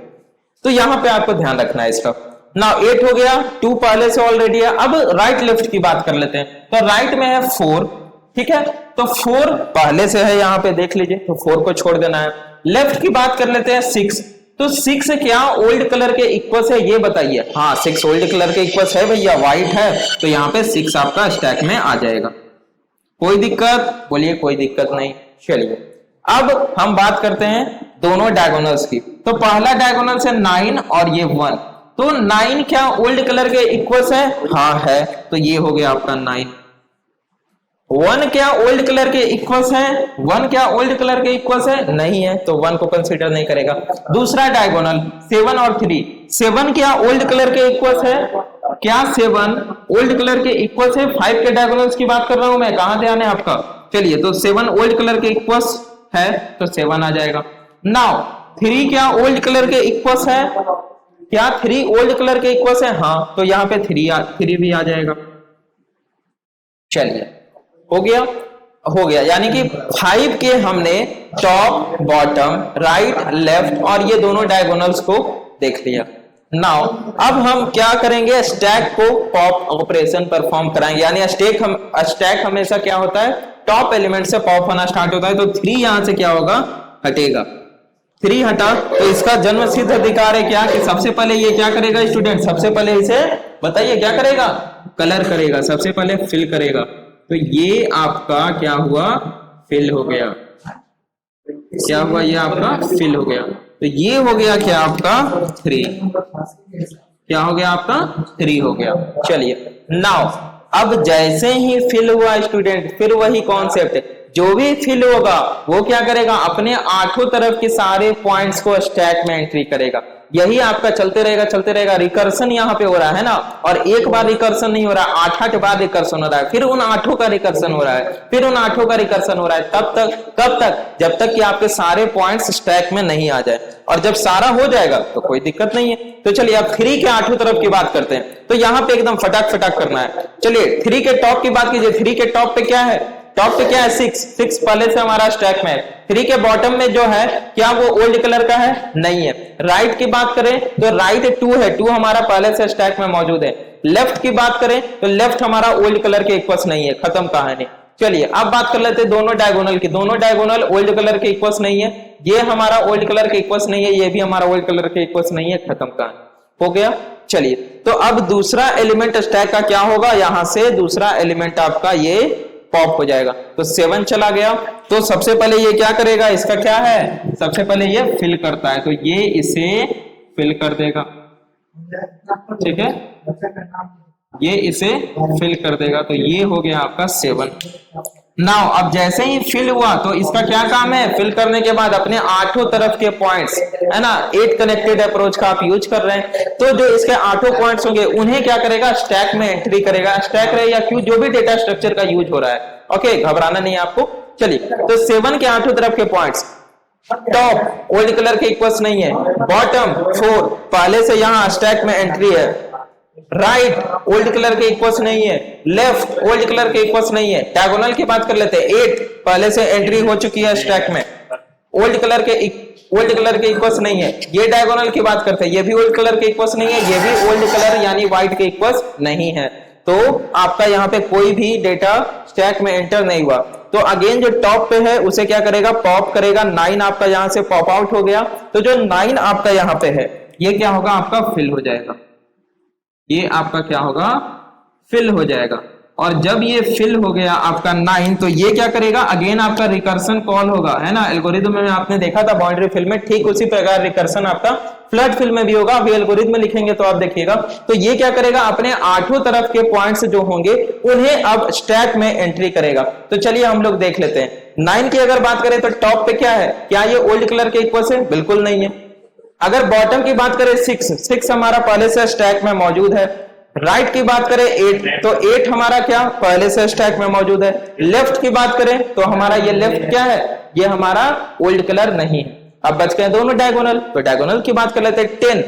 तो यहां पे आपको ध्यान रखना है इसका। नाउ 8 हो गया, 2 पहले से ऑलरेडी है। अब राइट लेफ्ट की बात कर लेते हैं, तो राइट में है 4, ठीक है, तो 4 पहले से है, यहां पे देख लीजिए, तो 4 को छोड़ देना है। लेफ्ट की बात कर लेते हैं 6, तो 6 क्या ओल्ड कलर के इक्वल्स है, ये बताइए। हाँ 6 ओल्ड कलर के इक्वल्स है भैया, व्हाइट है, तो यहाँ पे 6 आपका स्टैक में आ जाएगा। कोई दिक्कत बोलिए, कोई दिक्कत नहीं। चलिए अब हम बात करते हैं दोनों डायगोनल्स की, तो पहला डायगोनल है 9 और ये 1, तो 9 क्या ओल्ड कलर के इक्वल्स है, हाँ है, तो ये हो गया आपका 9। 1 क्या ओल्ड कलर के इक्वल्स है, 1 क्या ओल्ड कलर के इक्वल्स है, नहीं है, तो 1 को कंसीडर नहीं करेगा। दूसरा डायगोनल 7 और 3, 7 क्या ओल्ड कलर के इक्वल्स है, क्या 7 ओल्ड कलर के इक्वल्स है। 5 के डायगोनल्स की बात कर रहा हूं मैं, कहां ध्यान है आपका, चलिए, तो 7 ओल्ड कलर के इक्वल्स है, तो 7 आ जाएगा। नाउ 3 क्या ओल्ड कलर के इक्वल्स है, क्या 3 ओल्ड कलर के इक्वल्स है, हाँ, तो यहाँ पे 3 भी आ जाएगा। चलिए हो गया, यानी कि 5 के हमने टॉप, बॉटम, राइट, लेफ्ट और ये दोनों डायगोनल्स को देख लिया। नाउ अब हम क्या करेंगे, स्टैक को पॉप ऑपरेशन परफॉर्म कराएंगे, यानी स्टैक हमेशा क्या होता है, टॉप एलिमेंट से पॉप होना स्टार्ट होता है, तो 3 यहां से क्या होगा, हटेगा। 3 हटा, तो इसका जन्म सिद्ध अधिकार है क्या, कि सबसे पहले ये क्या करेगा स्टूडेंट, सबसे पहले इसे बताइए क्या करेगा, कलर करेगा, सबसे पहले फिल करेगा, तो ये आपका क्या हुआ, फिल हो गया। क्या हुआ, ये आपका फिल हो गया, तो ये हो गया क्या आपका 3, क्या हो गया आपका 3 हो गया। चलिए नाउ अब जैसे ही फिल हुआ स्टूडेंट, फिर वही कॉन्सेप्ट, जो भी फिल होगा वो क्या करेगा, अपने 8 तरफ के सारे पॉइंट्स को स्टैक में एंट्री करेगा। यही आपका चलते रहेगा, रिकर्सन यहाँ पे हो रहा है ना, और एक बार रिकर्सन नहीं हो रहा है, 8 बार रिकर्सन हो रहा है, फिर उन 8 का रिकर्सन हो रहा है, फिर उन 8 का रिकर्सन हो रहा है, तब तक, कब तक, जब तक कि आपके सारे पॉइंट्स स्टैक में नहीं आ जाए, और जब सारा हो जाएगा तो कोई दिक्कत नहीं है। तो चलिए अब 3 के 8 तरफ की बात करते हैं, तो यहाँ पे एकदम फटाक करना है। चलिए 3 के टॉप की बात कीजिए, 3 के टॉप पे क्या है, टॉप पे क्या है 6 पहले से हमारा स्टैक में है। 3 के बॉटम में जो है क्या वो ओल्ड कलर का है, नहीं है। राइट की बात करें तो राइट 2 है, 2 हमारा पहले से स्टैक में मौजूद है। लेफ्ट की बात करें तो लेफ्ट हमारा ओल्ड कलर के इक्वल्स नहीं है, खत्म कहानी। चलिए अब बात कर लेते हैं दोनों डायगोनल की। दोनों डायगोनल ओल्ड कलर के इक्वल्स नहीं है, ये हमारा ओल्ड कलर के इक्वल्स नहीं है, ये भी हमारा ओल्ड कलर के इक्वल्स नहीं है, खत्म कहानी हो गया। चलिए तो अब दूसरा एलिमेंट स्टैक का क्या होगा, यहां से दूसरा एलिमेंट आपका ये पॉप हो जाएगा। तो 7 चला गया, तो सबसे पहले ये क्या करेगा, इसका क्या है, सबसे पहले ये फिल करता है, तो ये इसे फिल कर देगा, ठीक है, ये इसे फिल कर देगा, तो ये हो गया आपका 7। नाउ अब जैसे ही फिल हुआ तो इसका क्या काम है, फिल करने के बाद अपने आठों तरफ के पॉइंट्स है ना, 8 कनेक्टेड अप्रोच का आप यूज कर रहे हैं, तो जो इसके आठों पॉइंट्स होंगे उन्हें क्या करेगा, स्टैक में एंट्री करेगा। स्टैक रहे या क्यू, जो भी डेटा स्ट्रक्चर का यूज हो रहा है, ओके, घबराना नहीं है आपको। चलिए तो 7 के आठों तरफ के पॉइंट्स, टॉप ओल्ड कलर के इक्वल्स नहीं है, बॉटम 4 पहले से यहां स्टैक में एंट्री है, राइट ओल्ड कलर के इक्वल्स नहीं है, लेफ्ट ओल्ड कलर के इक्वल्स नहीं है, डायगोनल की बात कर लेते हैं, 8 पहले से एंट्री हो चुकी है स्टैक में, ओल्ड कलर के इक्वल्स नहीं है। ये डायगोनल की बात करते हैं, ये भी ओल्ड कलर के इक्वल्स नहीं है, ये भी ओल्ड कलर यानी व्हाइट के इक्वल्स नहीं है, तो आपका यहाँ पे कोई भी डेटा स्टैक में एंटर नहीं हुआ। तो अगेन जो टॉप पे है उसे क्या करेगा, पॉप करेगा, 9 आपका यहां से पॉप आउट हो गया, तो जो 9 आपका यहाँ पे है ये क्या होगा, आपका फिल हो जाएगा, ये आपका क्या होगा, फिल हो जाएगा। और जब ये फिल हो गया आपका 9, तो ये क्या करेगा, अगेन आपका रिकर्सन कॉल होगा, है ना, एल्गोरिथम में आपने देखा था बाउंड्री फिल में, ठीक उसी प्रकार रिकर्सन आपका फ्लड फिल में भी होगा, अभी एल्गोरिथम में लिखेंगे तो आप देखिएगा। तो ये क्या करेगा, अपने आठों तरफ के पॉइंट्स जो होंगे उन्हें अब स्टैक में एंट्री करेगा। तो चलिए हम लोग देख लेते हैं। 9 की अगर बात करें तो टॉप पे क्या है, क्या ये ओल्ड कलर के इक्वल है, बिल्कुल नहीं है। अगर बॉटम की बात करें 6 हमारा पहले से स्टैक में मौजूद है। राइट की बात करें 8, तो 8 हमारा क्या पहले से स्टैक में मौजूद है। लेफ्ट की बात करें तो हमारा ये लेफ्ट क्या है, ये हमारा ओल्ड कलर नहीं है। अब बच गए दोनों डायगोनल, तो डायगोनल की बात कर लेते हैं 10,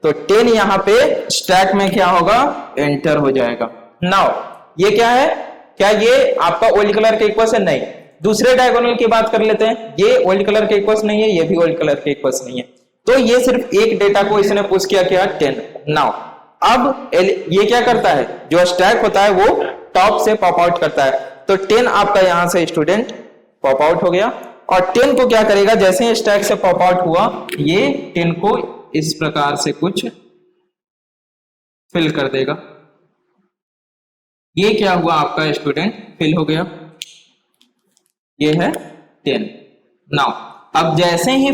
तो 10 यहाँ पे स्टैक में क्या होगा, एंटर हो जाएगा। नाउ ये क्या है, क्या ये आपका ओल्ड कलर के इक्वल्स है, नहीं। दूसरे डायगोनल की बात कर लेते हैं, ये ओल्ड कलर के इक्वल्स नहीं है, ये भी ओल्ड कलर के इक्वल्स नहीं है, तो ये सिर्फ एक डेटा को इसने पुश किया, क्या 10। नाउ अब ये क्या करता है, जो स्टैक होता है वो टॉप से पॉप आउट करता है, तो 10 आपका यहां से स्टूडेंट पॉप आउट हो गया। और 10 को क्या करेगा, जैसे ही स्टैक से पॉप आउट हुआ, ये 10 को इस प्रकार से कुछ फिल कर देगा। ये क्या हुआ आपका स्टूडेंट, फिल हो गया, ये है 10। नाउ अब जैसे ही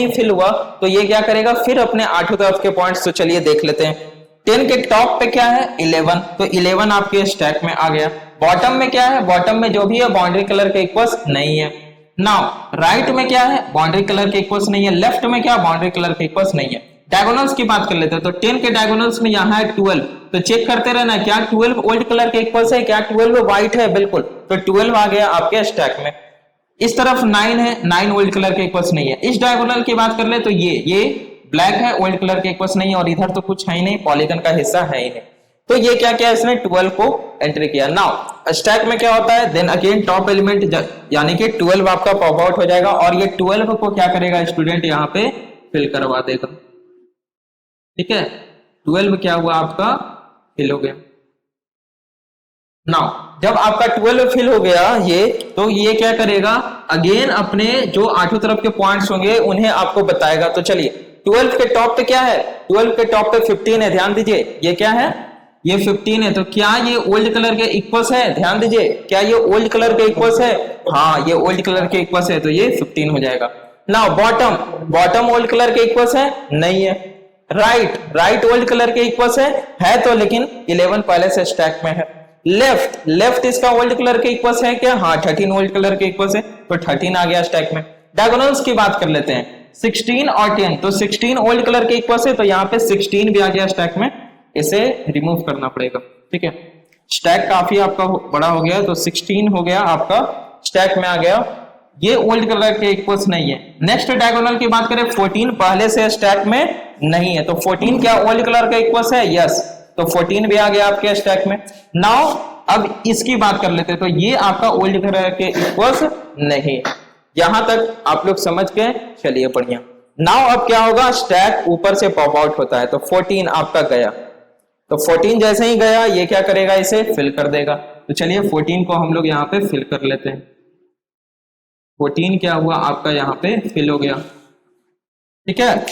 फिल हुआ तो ये क्या करेगा, फिर अपने आठों तरफ के पॉइंट्स, तो चलिए देख लेते हैं। 10 के टॉप पे क्या है 11, तो 11 आपके स्टैक में आ गया। बॉटम में क्या है, बॉटम में जो भी है बाउंड्री कलर के इक्वल्स नहीं है। नाउ राइट में क्या है, बाउंड्री कलर के इक्वल्स नहीं है। लेफ्ट में क्या, बाउंड्री कलर के इक्वल्स नहीं है। डायगोनल्स की बात कर लेते हैं, तो 10 के डायगोनल्स में यहाँ है 12, तो चेक करते रहना क्या 12 ओल्ड कलर के इक्वल्स है, क्या 12 व्हाइट है, बिल्कुल, तो 12 आ गया आपके स्टैक में। इस तरफ 9 है, 9 ओल्ड कलर के इक्वल्स नहीं है। इस डायगोनल की बात कर ले तो ये ब्लैक है, ओल्ड कलर के इक्वल्स नहीं है, और इधर तो कुछ है ही नहीं, पॉलीगन का हिस्सा है ही नहीं, तो ये क्या किया इसने, 12 को एंट्री किया। नाउ स्टैक में क्या होता है, देन अगेन टॉप एलिमेंट यानी कि 12 आपका पॉप आउट हो जाएगा, और ये 12 को क्या करेगा स्टूडेंट, यहाँ पे फिल करवा देगा, ठीक है। 12 क्या हुआ आपका, फिल हो गया। नाउ जब आपका 12 फिल हो गया ये, तो ये क्या करेगा, अगेन अपने जो आठों तरफ के पॉइंट्स होंगे उन्हें आपको बताएगा। तो चलिए 12 के टॉप पे क्या है, 12 के टॉप पे 15 है, ध्यान दीजिए, ये क्या है, ये 15 है, तो क्या ये ओल्ड कलर के इक्वल्स है, ध्यान दीजिए, क्या ये ओल्ड कलर के इक्वल्स है, हाँ ये ओल्ड कलर के इक्वल्स है, तो ये 15 हो जाएगा। नाउ बॉटम ओल्ड कलर के इक्वल्स है, नहीं है। राइट ओल्ड कलर के इक्वल्स है तो, लेकिन 11 पहले से स्टैक में है। लेफ्ट इसका ओल्ड कलर के इक्वल्स है क्या, हाँ 13 ओल्ड कलर के इक्वल्स है, तो 13 आ गया स्टैक में। डायगोनल्स की बात कर लेते हैं, 16 और 10, तो 16 ओल्ड कलर के इक्वल्स है, तो यहाँ पे 16 भी आ गया स्टैक में, इसे रिमूव करना पड़ेगा, ठीक है। स्टैक काफी आपका बड़ा हो गया, तो 16 हो गया आपका स्टैक में आ गया, ये ओल्ड कलर के इक्वल्स नहीं है। नेक्स्ट डायगोनल की बात करें, 14 पहले से स्टैक में नहीं है, तो 14 क्या ओल्ड कलर के इक्वल्स है, यस, तो 14 भी आ गया आपके स्टैक में। नाउ अब इसकी बात कर लेते हैं, तो ये आपका ओल्ड कलर के इक्वल्स नहीं, यहां तक आप लोग समझ गए, चलिए बढ़िया। नाउ अब क्या होगा, स्टैक ऊपर से पॉप आउट होता है, तो 14 आपका गया। तो 14 जैसे ही गया ये क्या करेगा, इसे फिल कर देगा। तो चलिए 14 को हम लोग यहाँ पे फिल कर लेते हैं। 14 क्या हुआ आपका यहाँ पे फिल हो गया, ठीक है।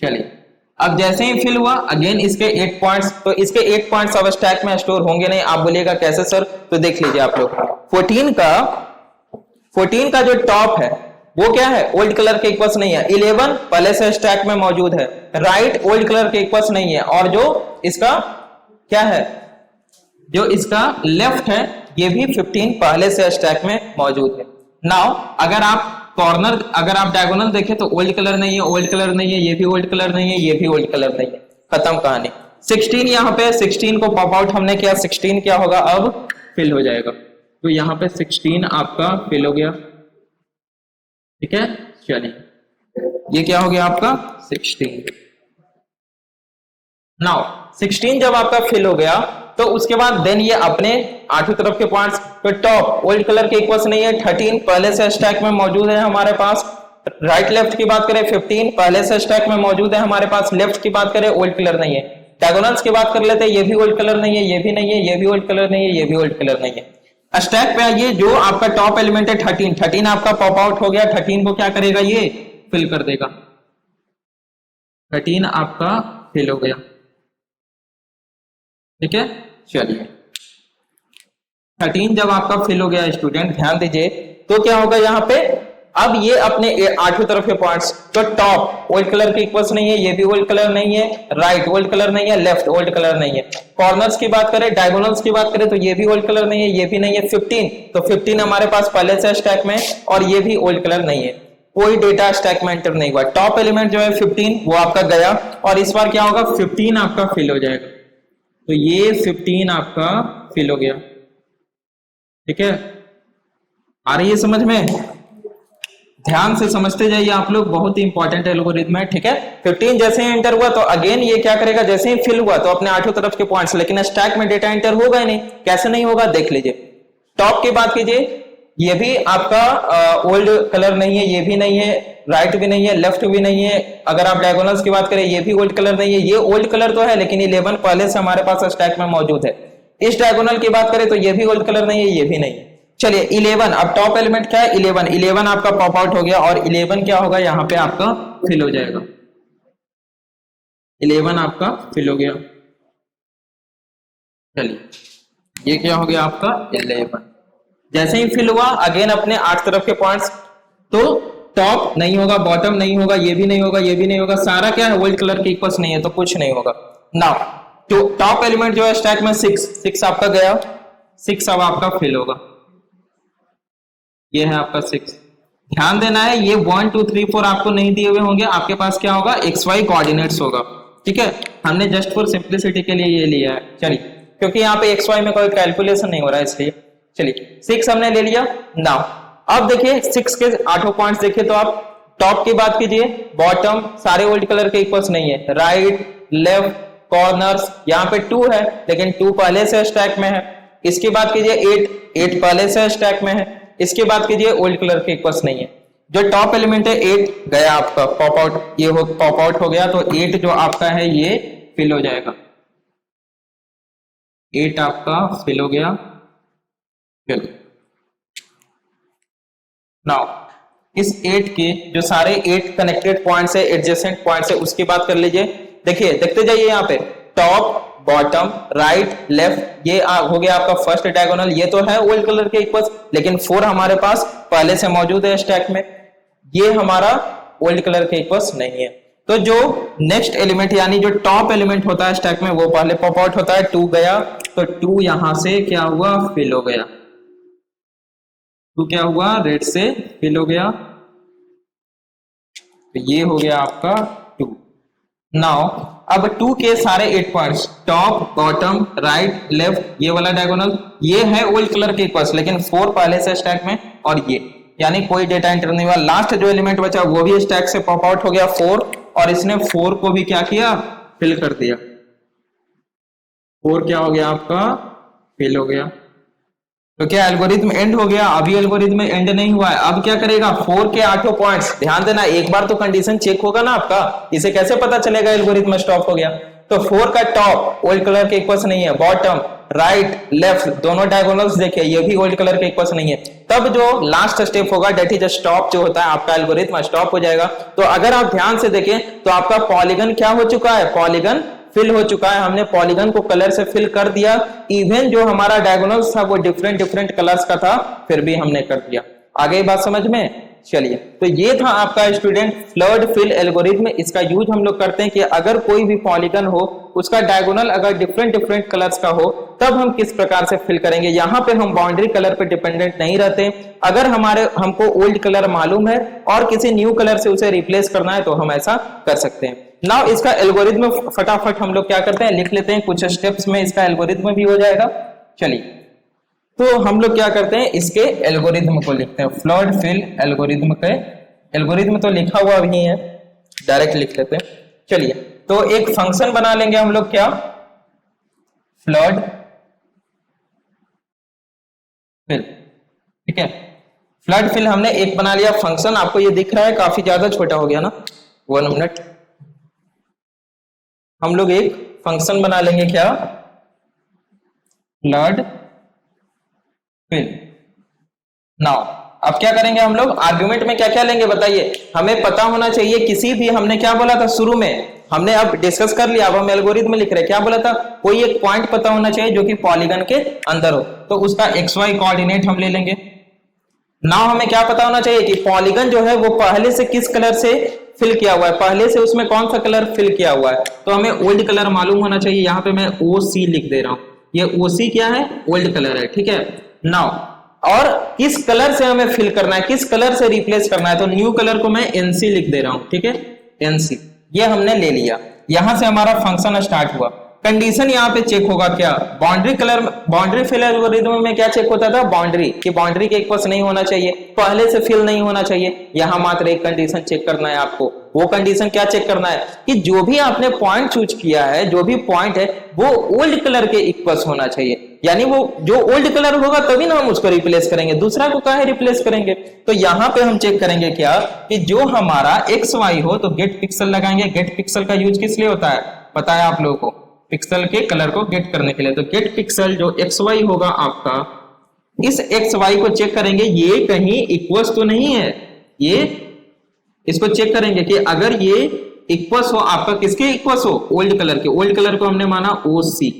चलिए अब जैसे ही फिल हुआ अगेन इसके 8 पॉइंट्स, तो इसके 8 पॉइंट्स अब स्टैक में स्टोर होंगे नहीं। आप बोलिएगा कैसे सर, तो देख लीजिए आप लोग 14 का जो टॉप है वो क्या है, ओल्ड कलर के इक्वल्स नहीं है। 11 पहले से स्टैक में मौजूद है, राइट ओल्ड कलर के इक्वल्स नहीं है, और जो इसका क्या है, जो इसका लेफ्ट है ये भी 15 पहले से स्टैक में मौजूद है। नाउ अगर आप कॉर्नर, अगर आप डायगोनल देखें तो ओल्ड कलर नहीं है, ओल्ड कलर नहीं है, ये भी ओल्ड कलर नहीं है, ये भी ओल्ड कलर नहीं है, खत्म कहानी। 16 यहाँ पे 16 को पॉप आउट हमने किया, 16 क्या होगा अब फिल हो जाएगा। तो यहाँ पे 16 आपका फिल हो गया, ठीक है। चलिए ये क्या हो गया आपका 16। नाउ 16 जब आपका फिल हो गया तो उसके बाद देन ये अपने आठों तरफ के पॉइंट्स, तो टॉप ओल्ड कलर के इक्वल्स नहीं है, 13 पहले से स्टैक में मौजूद है हमारे पास। राइट लेफ्ट की बात करें 15 पहले से स्टैक में मौजूद है हमारे पास। लेफ्ट की बात करें ओल्ड कलर नहीं है। डायगोनल्स की बात कर लेते हैं, ये भी ओल्ड कलर नहीं है, ये भी नहीं है, ये भी ओल्ड कलर नहीं है, ये भी ओल्ड कलर नहीं है। स्टैक पे आइए, जो आपका टॉप एलिमेंट है 13 आपका पॉप आउट हो गया। 13 को क्या करेगा, ये फिल कर देगा। 13 आपका फिल हो गया, ठीक है। चलिए 13 जब आपका फिल हो गया स्टूडेंट ध्यान दीजिए, तो क्या होगा यहाँ पे, अब ये अपने आठों तरफ के पॉइंट्स, तो टॉप ओल्ड कलर के इक्वल्स नहीं है, ये भी ओल्ड कलर नहीं है, राइट ओल्ड कलर नहीं है, लेफ्ट ओल्ड कलर नहीं है। कॉर्नर्स की बात करें, डायगोनल्स की बात करें तो ये भी ओल्ड कलर नहीं है, ये भी नहीं है। 15 तो 15 हमारे पास पहले से स्टैक में, और ये भी ओल्ड कलर नहीं है। कोई डेटा स्टैक में एंटर नहीं हुआ। टॉप एलिमेंट जो है 15 वो आपका गया, और इस बार क्या होगा 15 आपका फिल हो जाएगा। तो ये 15 आपका फिल हो गया, ठीक है। आ रही है समझ में, ध्यान से समझते जाइए आप लोग, बहुत ही इंपॉर्टेंट एल्गोरिथम है, ठीक है। 15 जैसे ही एंटर हुआ तो अगेन ये क्या करेगा, जैसे ही फिल हुआ तो अपने आठों तरफ के पॉइंट्स, लेकिन स्टैक में डेटा एंटर होगा ही नहीं। कैसे नहीं होगा देख लीजिए। टॉप की बात कीजिए, ये भी आपका ओल्ड कलर नहीं है, ये भी नहीं है, राइट भी नहीं है, लेफ्ट भी नहीं है। अगर आप डायगोनल्स की बात करें, ये भी ओल्ड कलर नहीं है, ये ओल्ड कलर तो है लेकिन 11 पहले से हमारे पास स्टैक में मौजूद है। इस डायगोनल की बात करें तो ये भी ओल्ड कलर नहीं है, ये भी नहीं है। चलिए 11, अब टॉप एलिमेंट क्या है 11 आपका पॉप आउट हो गया, और 11 क्या होगा यहाँ पे आपका फिल हो जाएगा। 11 आपका फिल हो गया। चलिए ये क्या हो गया आपका 11। जैसे ही फिल हुआ अगेन अपने 8 तरफ के पॉइंट्स, तो टॉप नहीं होगा, बॉटम नहीं होगा, ये भी नहीं होगा, ये भी नहीं होगा, सारा क्या है ओल्ड कलर के इक्वल्स नहीं है, तो कुछ नहीं होगा। नाउ तो टॉप एलिमेंट जो है स्टैक में 6 आपका गया, 6 अब आपका फिल होगा। ये है आपका 6। ध्यान देना है, ये 1 2 3 4 आपको नहीं दिए हुए होंगे, आपके पास क्या होगा XY कोऑर्डिनेट्स होगा, ठीक है। हमने जस्ट फॉर सिंप्लिसिटी के लिए ये लिया है। चलिए क्योंकि यहाँ पे XY में कोई कैलकुलेशन नहीं हो रहा है इसलिए। चलिए 6 हमने ले लिया। नाउ अब देखिए 6 के 8 पॉइंट्स देखिए, तो आप टॉप की बात कीजिए, बॉटम सारे ओल्ड कलर के इक्वल्स नहीं है, राइट लेफ्ट कॉर्नर्स यहाँ पे 2 है लेकिन 2 पहले से स्टैक में है। इसकी बात कीजिए 8 पहले से स्टैक में है। इसकी बात कीजिए ओल्ड कलर के इक्वल्स नहीं है। जो टॉप एलिमेंट है 8 गया आपका पॉप आउट, ये हो पॉप आउट हो गया, तो 8 जो आपका है ये फिल हो जाएगा। 8 आपका फिल हो गया। नाउ इस 8 के जो सारे 8 कनेक्टेड पॉइंट्स है, एडजेसेंट पॉइंट्स है, उसकी बात कर लीजिए। देखिए देखते जाइए यहाँ पे टॉप बॉटम राइट लेफ्ट, ये हो गया आपका फर्स्ट डायगोनल। ये तो है ओल्ड कलर के इक्वल्स, लेकिन 4 हमारे पास पहले से मौजूद है स्टैक में, ये हमारा ओल्ड कलर के इक्वल्स नहीं है। तो जो नेक्स्ट एलिमेंट यानी जो टॉप एलिमेंट होता है स्टैक में वो पहले पॉप आउट होता है। 2 गया, तो 2 यहां से क्या हुआ फिल हो गया। 2 क्या हुआ रेड से फिल हो गया, तो ये हो गया आपका 2। नाउ अब 2 के सारे 8 points top bottom right left, ये वाला डायगोनल ये है ओल्ड कलर के इक्वल्स, लेकिन 4 पहले से स्टैक में, और ये यानी कोई डेटा एंटर नहीं हुआ। लास्ट जो एलिमेंट बचा वो भी स्टैक से पॉप आउट हो गया 4, और इसने 4 को भी क्या किया फिल कर दिया। 4 क्या हो गया आपका फिल हो गया। तो क्या एल्गोरिथम एंड हो गया? अभी एल्गोरिथम एंड नहीं हुआ है। अब क्या करेगा 4 के 8 पॉइंट्स, ध्यान देना एक बार तो कंडीशन चेक होगा ना आपका, इसे कैसे पता चलेगा एल्गोरिथम स्टॉप हो गया। तो 4 का टॉप ओल्ड कलर के इक्वल्स नहीं है, बॉटम राइट लेफ्ट दोनों डायगोनल्स देखिए ये भी ओल्ड कलर के इक्वल्स नहीं है। तब जो लास्ट स्टेप होगा डेट इज स्टॉप, जो होता है आपका एल्गोरिथम स्टॉप हो जाएगा। तो अगर आप ध्यान से देखें तो आपका पॉलीगन क्या हो चुका है, पॉलीगन फिल हो चुका है। हमने पॉलीगन को कलर से फिल कर दिया, इवन जो हमारा डायगोनल्स था वो डिफरेंट डिफरेंट कलर्स का था, फिर भी हमने कर दिया। आगे बात समझ में? चलिए, तो ये था आपका स्टूडेंट फ्लड फिल एल्गोरिथम। इसका यूज हम लोग करते हैं कि अगर कोई भी पॉलीगन हो उसका डायगोनल अगर डिफरेंट डिफरेंट कलर्स का हो तब हम किस प्रकार से फिल करेंगे। यहाँ पे हम बाउंड्री कलर पे डिपेंडेंट नहीं रहते। अगर हमको ओल्ड कलर मालूम है और किसी न्यू कलर से उसे रिप्लेस करना है तो हम ऐसा कर सकते हैं। नाउ इसका एल्गोरिथम फटाफट हम लोग क्या करते हैं, लिख लेते हैं, कुछ स्टेप्स में इसका एल्गोरिथम भी हो जाएगा। चलिए, तो हम लोग क्या करते हैं, इसके एल्गोरिथम को लिखते हैं, फ्लड फिल एल्गोरिथम के एल्गोरिथम तो लिखा हुआ भी है, डायरेक्ट लिख लेते हैं। चलिए, तो एक फंक्शन बना लेंगे हम लोग, क्या, फ्लड फिल, ठीक है। फ्लड फिल हमने एक बना लिया फंक्शन, आपको ये दिख रहा है काफी ज्यादा छोटा हो गया ना, 1 मिनट। हम लोग एक फंक्शन बना लेंगे, क्या, फ्लड फिल। नाउ अब क्या करेंगे हम लोग, आर्गुमेंट में क्या क्या लेंगे बताइए। हमें पता होना चाहिए किसी भी, हमने क्या बोला था शुरू में, हमने अब डिस्कस कर लिया, अब हम एल्गोरिथम में लिख रहे हैं, क्या बोला था, कोई एक पॉइंट पता होना चाहिए जो कि पॉलीगन के अंदर हो, तो उसका XY कोऑर्डिनेट हम ले लेंगे। नाउ हमें क्या पता होना चाहिए कि पॉलीगन जो है वो पहले से किस कलर से फिल किया हुआ है, पहले से उसमें कौन सा कलर फिल किया हुआ है, तो हमें ओल्ड कलर मालूम होना चाहिए। यहाँ पे मैं OC लिख दे रहा हूं, ये OC क्या है, ओल्ड कलर है, ठीक है। नाउ और किस कलर से हमें फिल करना है, किस कलर से रिप्लेस करना है, तो न्यू कलर को मैं NC लिख दे रहा हूं, ठीक है, NC। ये हमने ले लिया, यहां से हमारा फंक्शन स्टार्ट हुआ। कंडीशन यहाँ पे चेक होगा, क्या, boundary colour, boundary fill algorithm में क्या चेक होता था, बाउंड्री की, बाउंड्री के इक्वल्स नहीं होना चाहिए, पहले से फिल नहीं होना चाहिए। यहाँ मात्र एक कंडीशन चेक करना है आपको, वो कंडीशन क्या चेक करना है कि जो भी आपने पॉइंट चूज किया है, जो भी पॉइंट है वो ओल्ड कलर के इक्वल्स होना चाहिए, यानी वो जो ओल्ड कलर होगा तभी ना हम उसको रिप्लेस करेंगे, दूसरा को काहे रिप्लेस करेंगे। तो यहाँ पे हम चेक करेंगे क्या, कि जो हमारा XY हो तो गेट पिक्सल लगाएंगे। गेट पिक्सल का यूज किस लिए होता है पता है आप लोगों को, पिक्सल के कलर को गेट करने के लिए। तो गेट पिक्सल जो XY होगा आपका, इस XY को चेक करेंगे ये कहीं इक्वल्स तो नहीं है, ये इसको चेक करेंगे कि अगर ये इक्वल्स हो आपका, किसके इक्वल्स हो, ओल्ड कलर के। ओल्ड कलर को हमने माना OC।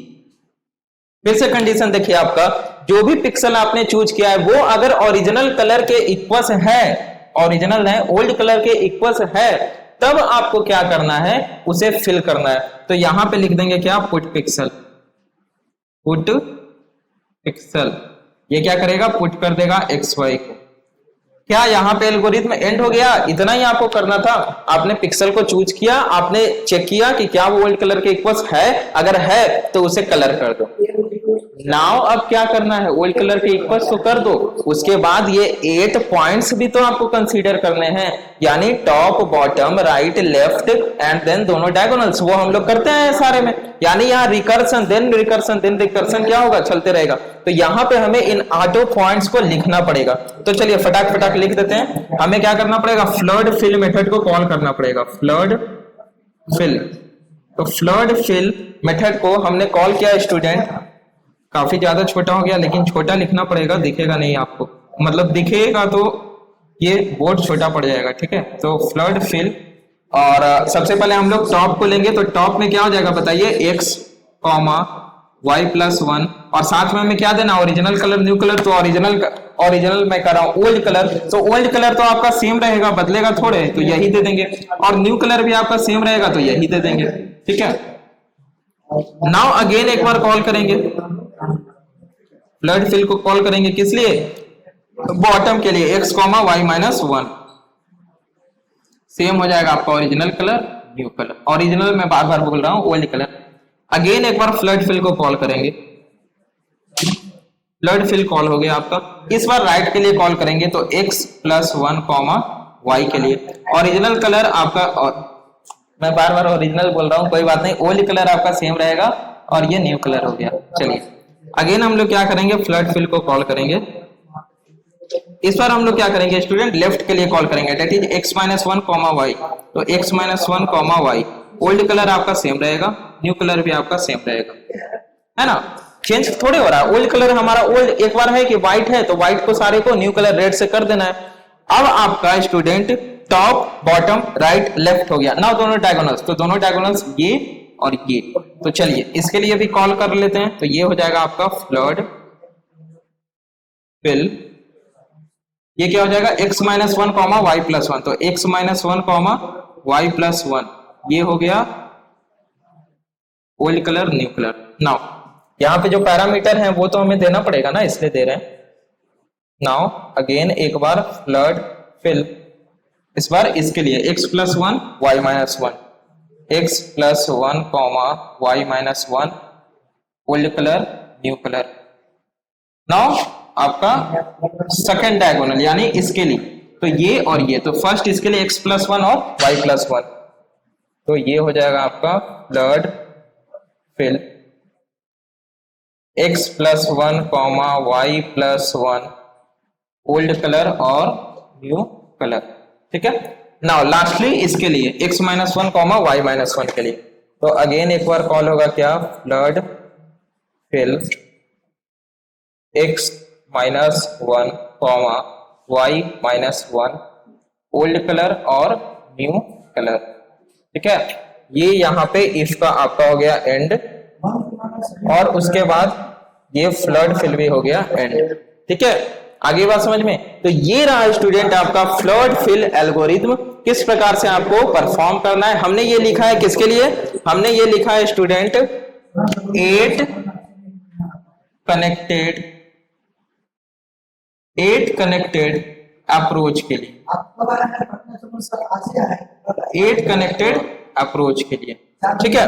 फिर से कंडीशन देखिए, आपका जो भी पिक्सल आपने चूज किया है वो अगर ओरिजिनल कलर के इक्वल्स है, ओरिजिनल है, ओल्ड कलर के इक्वल्स है, तब आपको क्या करना है, उसे फिल करना है। तो यहां पे लिख देंगे क्या, पुट पिक्सल, पुट पिक्सल। ये क्या करेगा, पुट कर देगा XY को। क्या यहाँ पे एल्गोरिथम एंड हो गया, इतना ही आपको करना था। आपने पिक्सल को चूज किया, आपने चेक किया कि क्या वो ओल्ड कलर के इक्वल्स है, अगर है तो उसे कलर कर दो। नाउ अब क्या करना है, ओल्ड कलर के इक्वल्स तो कर दो, उसके बाद ये 8 पॉइंट्स भी तो आपको कंसीडर करने हैं, यानी top bottom right left and then दोनों डायगोनल्स, वो हम लोग करते हैं सारे में। यानी यहाँ recursion then recursion then recursion क्या होगा, चलते रहेगा। तो यहाँ पे हमें इन 8 पॉइंट्स को लिखना पड़ेगा। तो चलिए फटाक फटाक लिख देते हैं। हमें क्या करना पड़ेगा, फ्लड फिल मेथड को कॉल करना पड़ेगा, फ्लड फिल। तो फ्लड फिल मेथड को हमने कॉल किया स्टूडेंट, काफी ज्यादा छोटा हो गया लेकिन छोटा लिखना पड़ेगा, दिखेगा नहीं आपको, मतलब दिखेगा तो ये बोर्ड छोटा पड़ जाएगा, ठीक है। तो फ्लड फिल, और सबसे पहले हम लोग टॉप को लेंगे। तो टॉप में क्या हो जाएगा बताइए, X, Y+1, और साथ में हमें क्या देना, ओरिजिनल कलर न्यू कलर। तो ओरिजिनल मैं कर रहा हूँ ओल्ड कलर, तो ओल्ड कलर तो आपका सेम रहेगा, बदलेगा थोड़े, तो यही दे देंगे। और न्यू कलर भी आपका सेम रहेगा तो यही दे देंगे, ठीक है। नाउ अगेन एक बार कॉल करेंगे, फ्लड फिल को कॉल करेंगे, किस लिए, बॉटम के लिए, X, Y-1। सेम हो जाएगा आपका original colour new colour, original मैं बार बार बोल रहा हूं, ओल्ड कलर। अगेन एक बार फ्लड फिल को कॉल करेंगे, फ्लड फिल कॉल हो गया आपका। इस बार राइट के लिए कॉल करेंगे, तो X+1, Y के लिए। ओरिजिनल कलर आपका, और मैं बार बार ओरिजिनल बोल रहा हूं, कोई बात नहीं, ओल्ड कलर आपका सेम रहेगा और ये न्यू कलर हो गया। चलिए अगेन हम लोग क्या करेंगे, फ्लड फिल को कॉल करेंगे। इस बार हम लोग क्या करेंगे स्टूडेंट, लेफ्ट के लिए कॉल करेंगे, दैट इज X-1, Y। तो X-1, Y ओल्ड कलर आपका सेम रहेगा, न्यू कलर भी आपका सेम रहेगा, है ना, चेंज थोड़े हो रहा है। ओल्ड कलर हमारा ओल्ड एक बार है कि व्हाइट है तो व्हाइट को सारे को न्यू कलर रेड से कर देना है। अब आपका student top bottom right left हो गया ना, दोनों डायगोनल्स, तो दोनों डायगोनल्स ये और ये, तो चलिए इसके लिए भी कॉल कर लेते हैं। तो ये हो जाएगा आपका फ्लड फिल, ये क्या हो जाएगा x minus one comma y plus one, तो x minus one comma y plus one, ये हो गया old colour new colour. Now यहाँ पे जो पैरामीटर है वो तो हमें देना पड़ेगा ना, इसलिए दे रहे हैं। नाउ अगेन एक बार फ्लड फिल, इस बार इसके लिए x plus one y minus one, x plus one comma y minus one, old colour new colour. Now आपका सेकेंड डायगोनल यानी इसके लिए, तो ये और ये, तो फर्स्ट इसके लिए x प्लस वन और y प्लस वन, तो ये हो जाएगा आपका flood fill x plus one comma y plus one, old colour और न्यू कलर, ठीक है। नाउ लास्टली इसके लिए x minus one comma y minus one के लिए, तो अगेन एक बार कॉल होगा क्या, flood fill x minus one comma y minus one, old colour और न्यू कलर, ठीक है। ये यहाँ पे इसका आपका हो गया एंड, और उसके बाद ये फ्लड फिल भी हो गया एंड, ठीक है। आगे बात समझ में, तो ये रहा स्टूडेंट आपका फ्लड फिल एल्गोरिथम, किस प्रकार से आपको परफॉर्म करना है। हमने ये लिखा है किसके लिए, हमने ये लिखा है स्टूडेंट 8 कनेक्टेड अप्रोच के लिए, 8 कनेक्टेड अप्रोच के लिए, ठीक है।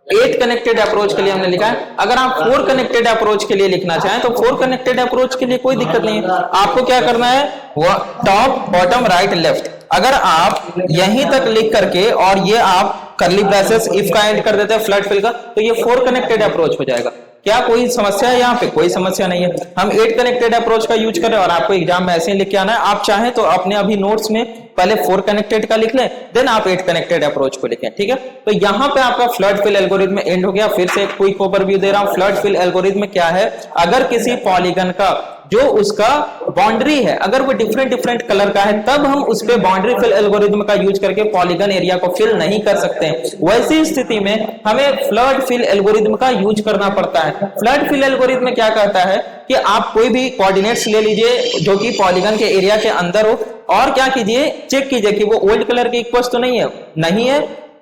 8 कनेक्टेड अप्रोच के लिए हमने लिखा है। अगर आप 4 कनेक्टेड अप्रोच के लिए लिखना चाहें तो 4 कनेक्टेड अप्रोच के लिए कोई दिक्कत नहीं है। आपको क्या करना है, वो टॉप बॉटम राइट लेफ्ट, अगर आप यहीं तक लिख करके और ये आप करली ब्रेसेस इफ का एंड कर देते हैं फ्लड फिल का, तो ये 4 कनेक्टेड अप्रोच हो जाएगा। क्या कोई समस्या है यहाँ पे, कोई समस्या नहीं है। हम 8 कनेक्टेड अप्रोच का यूज कर रहे हैं और आपको एग्जाम में ऐसे ही लिख के आना है। आप चाहें तो अपने अभी नोट्स में पहले 4 कनेक्टेड का लिख लें, देन आप 8 कनेक्टेड अप्रोच को लिखें, ठीक है। तो यहाँ पे आपका फ्लड फिल एल्गोरिथम एंड हो गया। फिर से एक क्विक ओवरव्यू दे रहा हूं। फ्लड फिल एल्गोरिथम क्या है, अगर किसी पॉलीगन का जो उसका बाउंड्री है अगर वो डिफरेंट कलर का है, तब हम उस पे बाउंड्री फिल एल्गोरिथम का यूज करके पॉलीगन एरिया को फिल नहीं कर सकते हैं। वैसी स्थिति में हमें फ्लड फिल एल्गोरिथम का यूज करना पड़ता है। फ्लड फिल एल्गोरिथम क्या कहता है कि आप कोई भी कोऑर्डिनेट्स ले लीजिए जो कि पॉलीगन के एरिया के अंदर हो, और क्या कीजिए, चेक कीजिए कि वो ओल्ड कलर के इक्वल्स तो नहीं है,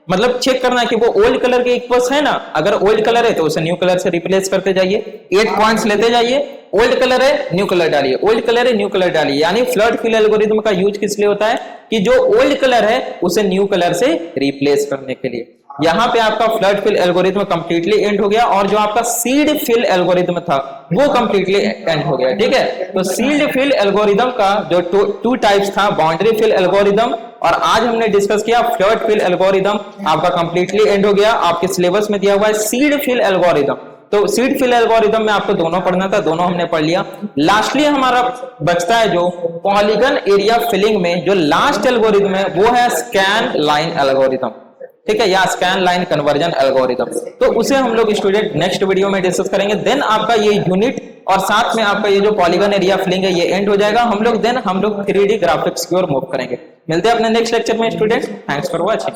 मतलब चेक करना है कि वो ओल्ड कलर के इक्वल्स है ना। अगर ओल्ड कलर है तो उसे न्यू कलर से रिप्लेस करते जाइए, 8 पॉइंट्स लेते जाइए, ओल्ड कलर है न्यू कलर डालिए, ओल्ड कलर है न्यू कलर डालिए। यानी फ्लड फिल एल्गोरिथम का यूज किस लिए होता है कि जो ओल्ड कलर है उसे न्यू कलर से रिप्लेस करने के लिए। यहाँ पे आपका flood fill algorithm completely end हो गया, और जो आपका सीड फिल एल्गोरिथम था वो कंप्लीटली एंड हो गया, ठीक है। तो सीड फिल एल्गोरिथम का जो 2 टाइप्स था, बाउंड्री फिल एल्गोरिथम और आज हमने डिस्कस किया फ्लड फिल एल्गोरिथम, आपका कंप्लीटली एंड हो गया। आपके सिलेबस में दिया हुआ है सीड फिल एल्गोरिथम, तो सीड फिल एल्गोरिथम में आपको दोनों पढ़ना था, दोनों हमने पढ़ लिया। लास्टली हमारा बचता है जो पॉलीगन एरिया फिलिंग में जो लास्ट एल्गोरिथम है वो है स्कैन लाइन एल्गोरिथम, ठीक है, या स्कैन लाइन कन्वर्जन एल्गोरिथम। तो उसे हम लोग स्टूडेंट नेक्स्ट वीडियो में डिस्कस करेंगे। देन आपका ये यूनिट और साथ में आपका ये जो पॉलीगन एरिया फिलिंग है ये एंड हो जाएगा। हम लोग 3D ग्राफिक्स की ओर मूव करेंगे। मिलते हैं अपने नेक्स्ट लेक्चर में स्टूडेंट। Thanks for watching.